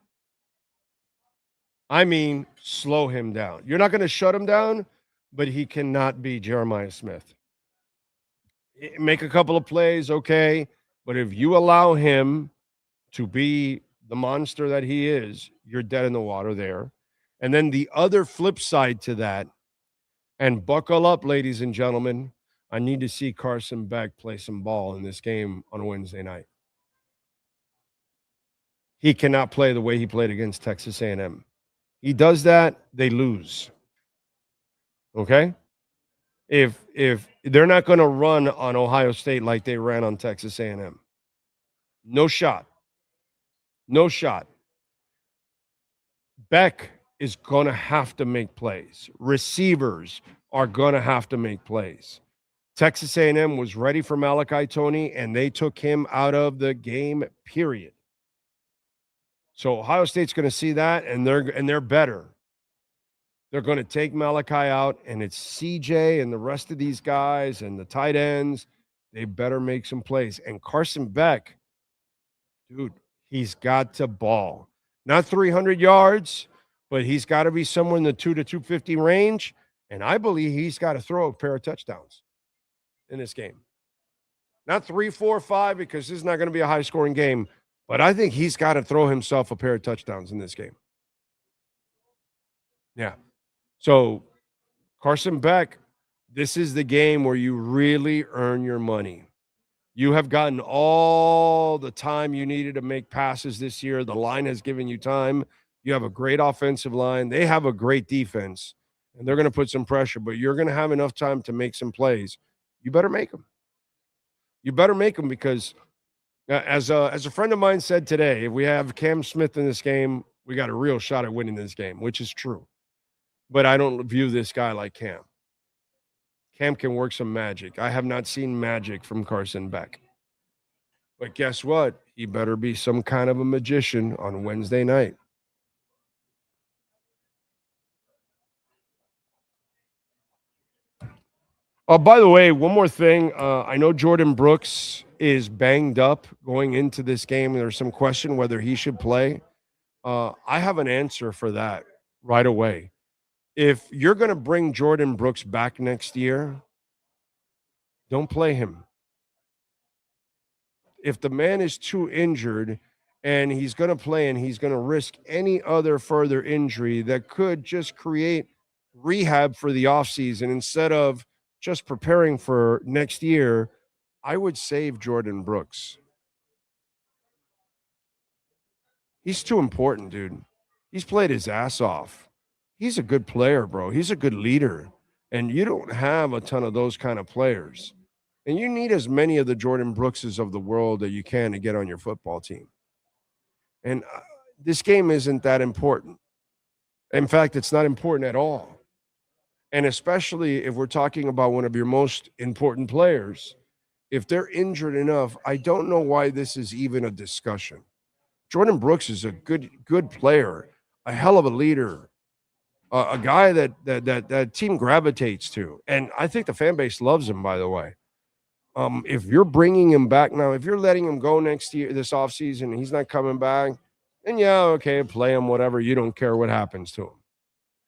I mean, slow him down. You're not going to shut him down, but he cannot be Jeremiah Smith. Make a couple of plays, okay, but if you allow him to be the monster that he is, you're dead in the water there. And then the other flip side to that, and buckle up, ladies and gentlemen, I need to see Carson Beck play some ball in this game on Wednesday night. He cannot play the way he played against Texas A&M. He does that, they lose. Okay? If they're not going to run on Ohio State like they ran on Texas A&M. No shot. No shot. Beck is going to have to make plays. Receivers are going to have to make plays. Texas A&M was ready for Malachi Toney, and they took him out of the game, period. So Ohio State's going to see that, and they're better. They're going to take Malachi out, and it's CJ and the rest of these guys and the tight ends. They better make some plays. And Carson Beck, dude, he's got to ball. Not 300 yards, but he's got to be somewhere in the 2 to 250 range. And I believe he's got to throw a pair of touchdowns in this game. Not 3, 4, 5, because this is not going to be a high-scoring game. But I think he's got to throw himself a pair of touchdowns in this game. Yeah. So, Carson Beck, this is the game where you really earn your money. You have gotten all the time you needed to make passes this year. The line has given you time. You have a great offensive line. They have a great defense, and they're going to put some pressure, but you're going to have enough time to make some plays. You better make them. You better make them because, as a friend of mine said today, if we have Cam Smith in this game, we got a real shot at winning this game, which is true. But I don't view this guy like Cam. Cam can work some magic. I have not seen magic from Carson Beck. But guess what? He better be some kind of a magician on Wednesday night. By the way, one more thing. I know Jordan Brooks is banged up going into this game. There's some question whether he should play. I have an answer for that right away. If you're going to bring Jordan Brooks back next year, don't play him. If the man is too injured and he's going to play and he's going to risk any other further injury that could just create rehab for the offseason instead of just preparing for next year, I would save Jordan Brooks. He's too important, dude. He's played his ass off. He's a good player, bro. He's a good leader. And you don't have a ton of those kind of players. And you need as many of the Jordan Brookses of the world that you can to get on your football team. And this game isn't that important. In fact, it's not important at all. And especially if we're talking about one of your most important players, if they're injured enough, I don't know why this is even a discussion. Jordan Brooks is a good player, a hell of a leader. A guy that team gravitates to. And I think the fan base loves him, by the way. If you're bringing him back now, if you're letting him go next year, this offseason, and he's not coming back, then yeah, okay, play him, whatever. You don't care what happens to him.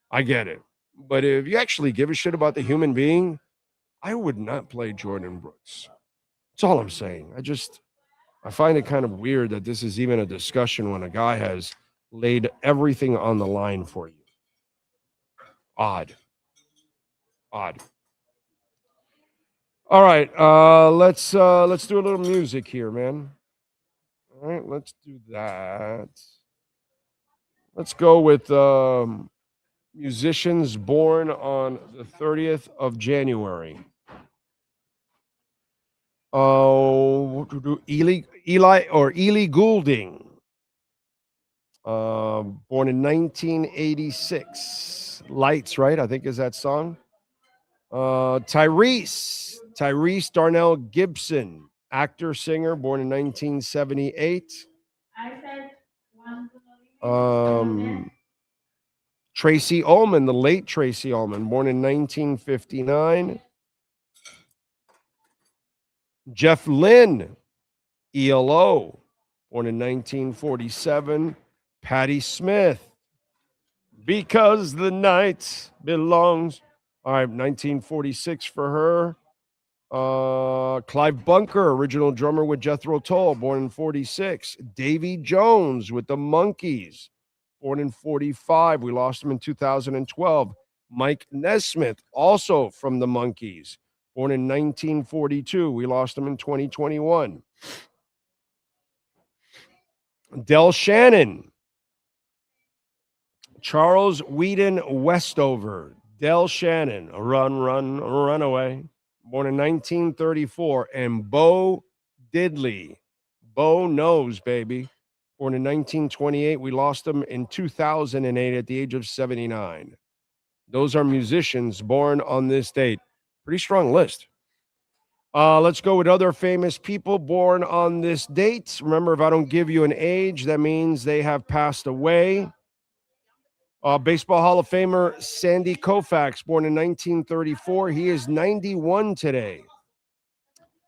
I get it. But if you actually give a shit about the human being, I would not play Jordan Brooks. That's all I'm saying. I find it kind of weird that this is even a discussion when a guy has laid everything on the line for you. Odd. All right, let's do a little music here, man. All right, let's do that. Let's go with musicians born on the 30th of January. Eli Goulding, born in 1986. Lights, right? I think is that song. Tyrese Darnell Gibson, actor, singer, born in 1978. Tracy Ullman, the late Tracy Ullman, born in 1959. Jeff Lynne, ELO, born in 1947. Patti Smith, Because the Night Belongs. All right, 1946 for her. Clive Bunker, original drummer with Jethro Tull, born in 46. Davy Jones with the Monkees, born in 45. We lost him in 2012. Mike Nesmith, also from the Monkees, born in 1942. We lost him in 2021. Del Shannon, Charles Whedon Westover, Del Shannon, Run Away, born in 1934. And Bo Diddley, Bo Knows, baby, born in 1928. We lost him in 2008 at the age of 79. Those are musicians born on this date. Pretty strong list. Let's go with other famous people born on this date. Remember, if I don't give you an age, that means they have passed away. Baseball Hall of Famer Sandy Koufax, born in 1934. He is 91 today.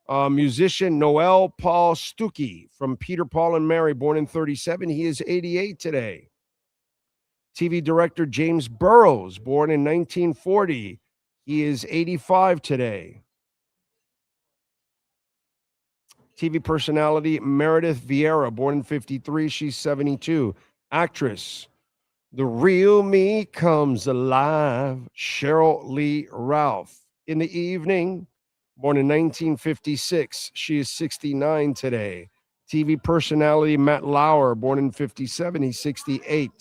Musician Noel Paul Stuckey from Peter, Paul, and Mary, born in 37. He is 88 today. TV director James Burrows, born in 1940. He is 85 today. TV personality Meredith Vieira, born in 53. She's 72. Actress, The Real Me Comes Alive, Cheryl Lee Ralph. In the Evening, born in 1956. She is 69 today. TV personality Matt Lauer, born in 57. He's 68.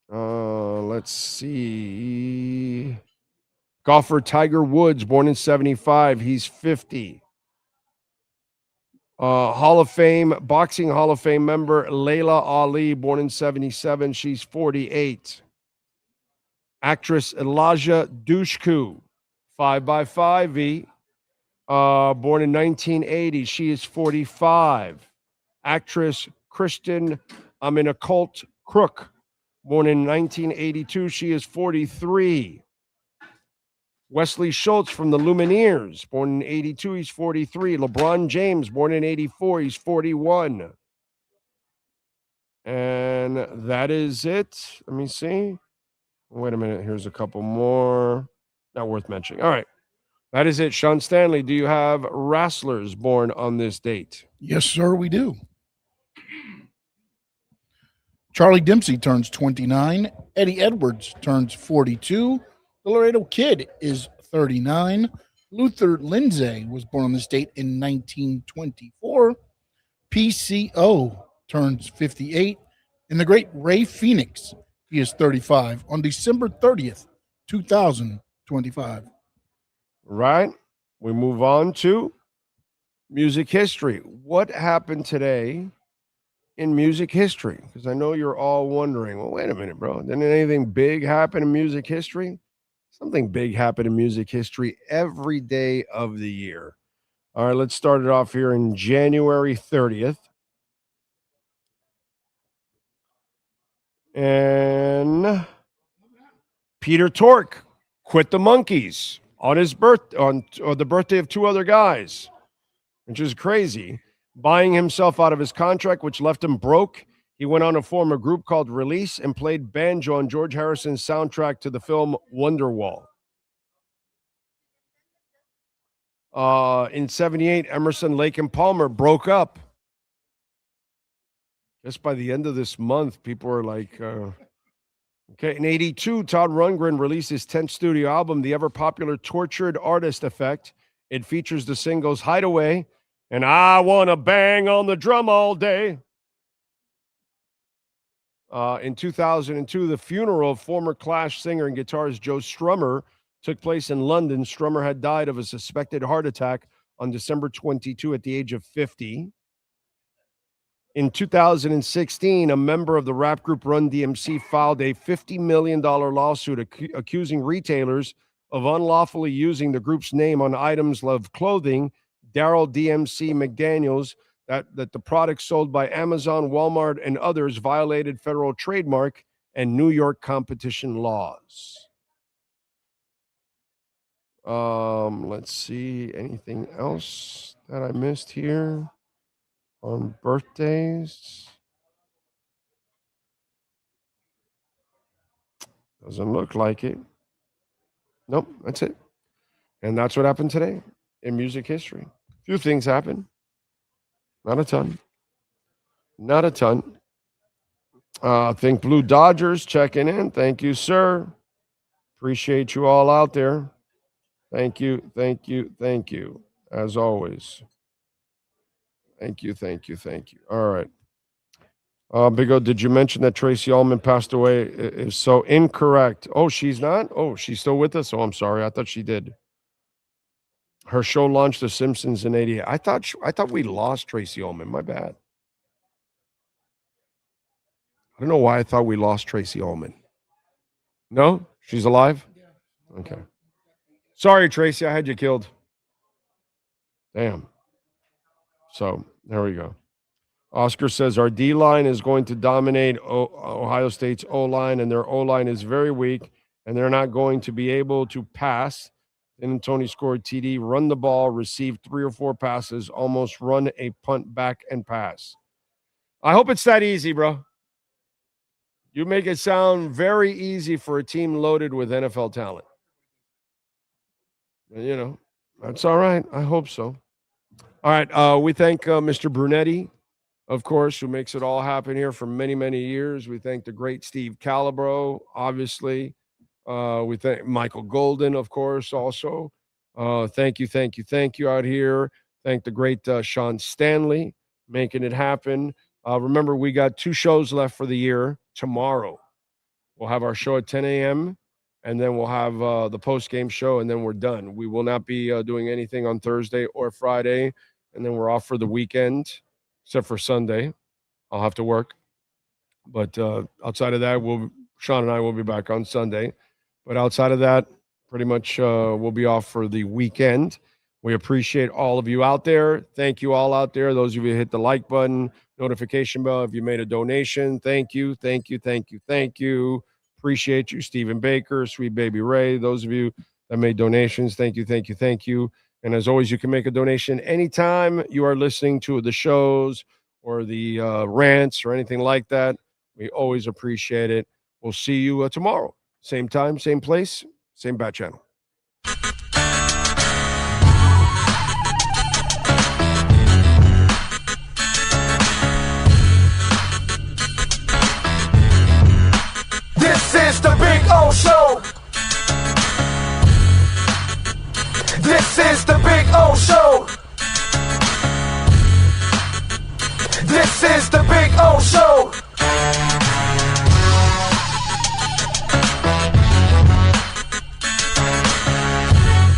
Let's see. Golfer Tiger Woods, born in 75. He's 50. Hall of Fame, Boxing Hall of Fame member Layla Ali, born in 77. She's 48. Actress Elijah Dushku, 5x5, born in 1980. She is 45. Actress Kristen Colt Crook, born in 1982. She is 43. Wesley Schultz from the Lumineers, born in 82. He's 43. LeBron James, born in 84. He's 41. And that is it. Let me see. Wait a minute. Here's a couple more. Not worth mentioning. All right. That is it. Sean Stanley, do you have wrestlers born on this date? Yes, sir, we do. Charlie Dempsey turns 29. Eddie Edwards turns 42. The Laredo Kid is 39. Luther Lindsay was born on this date in 1924. PCO turns 58. And the great Ray Phoenix, he is 35 on December 30th, 2025. Right. We move on to music history. What happened today in music history? Because I know you're all wondering, well, wait a minute, bro. Didn't anything big happen in music history? Something big happened in music history every day of the year. All right, let's start it off here in January 30th. And Peter Tork quit the Monkees on his on the birthday of two other guys, which is crazy. Buying himself out of his contract, which left him broke, he went on to form a group called Release and played banjo on George Harrison's soundtrack to the film Wonderwall. In 78, Emerson, Lake, and Palmer broke up. Just by the end of this month, people are like, okay. In 82, Todd Rundgren released his 10th studio album, the ever-popular Tortured Artist Effect. It features the singles Hideaway and I Wanna Bang on the Drum All Day. In 2002, the funeral of former Clash singer and guitarist Joe Strummer took place in London. Strummer had died of a suspected heart attack on December 22 at the age of 50. In 2016, a member of the rap group Run DMC filed a $50 million lawsuit accusing retailers of unlawfully using the group's name on items of clothing. Daryl DMC McDaniels, that the products sold by Amazon, Walmart, and others violated federal trademark and New York competition laws. Let's see, anything else that I missed here on birthdays? Doesn't look like it. Nope, that's it. And that's what happened today in music history. A few things happened. Not a ton. Not a ton. Think Blue Dodgers checking in. Thank you, sir. Appreciate you all out there. Thank you, thank you, thank you. As always. Thank you, thank you, thank you. All right. Big O, did you mention that Tracy Ullman passed away? Is so incorrect. Oh, she's not? Oh, she's still with us? Oh, I'm sorry. I thought she did. Her show launched The Simpsons in 88. I thought we lost Tracy Ullman. My bad. I don't know why I thought we lost Tracy Ullman. No? She's alive? Okay. Sorry, Tracy. I had you killed. Damn. So, there we go. Oscar says our D-line is going to dominate Ohio State's O-line, and their O-line is very weak, and they're not going to be able to pass. And Tony scored TD, run the ball, receive 3 or 4 passes, almost run a punt back and pass. I hope it's that easy, bro. You make it sound very easy for a team loaded with NFL talent. You know, that's all right. I hope so. All right. We thank Mr. Brunetti, of course, who makes it all happen here for many, many years. We thank the great Steve Calabro, obviously. We thank Michael Golden, of course, also. Thank you out here. Thank the great Sean Stanley making it happen. Remember, we got 2 shows left for the year. Tomorrow, we'll have our show at 10 a.m., and then we'll have the post-game show, and then we're done. We will not be doing anything on Thursday or Friday, and then we're off for the weekend, except for Sunday. I'll have to work. But outside of that, Sean and I will be back on Sunday. But outside of that, pretty much we'll be off for the weekend. We appreciate all of you out there. Thank you all out there. Those of you who hit the like button, notification bell, if you made a donation, thank you. Appreciate you. Stephen Baker, Sweet Baby Ray, those of you that made donations, thank you. And as always, you can make a donation anytime you are listening to the shows or the rants or anything like that. We always appreciate it. We'll see you tomorrow. Same time, same place, same bat channel. This is the Big O Show. This is the Big O Show. This is the Big O Show.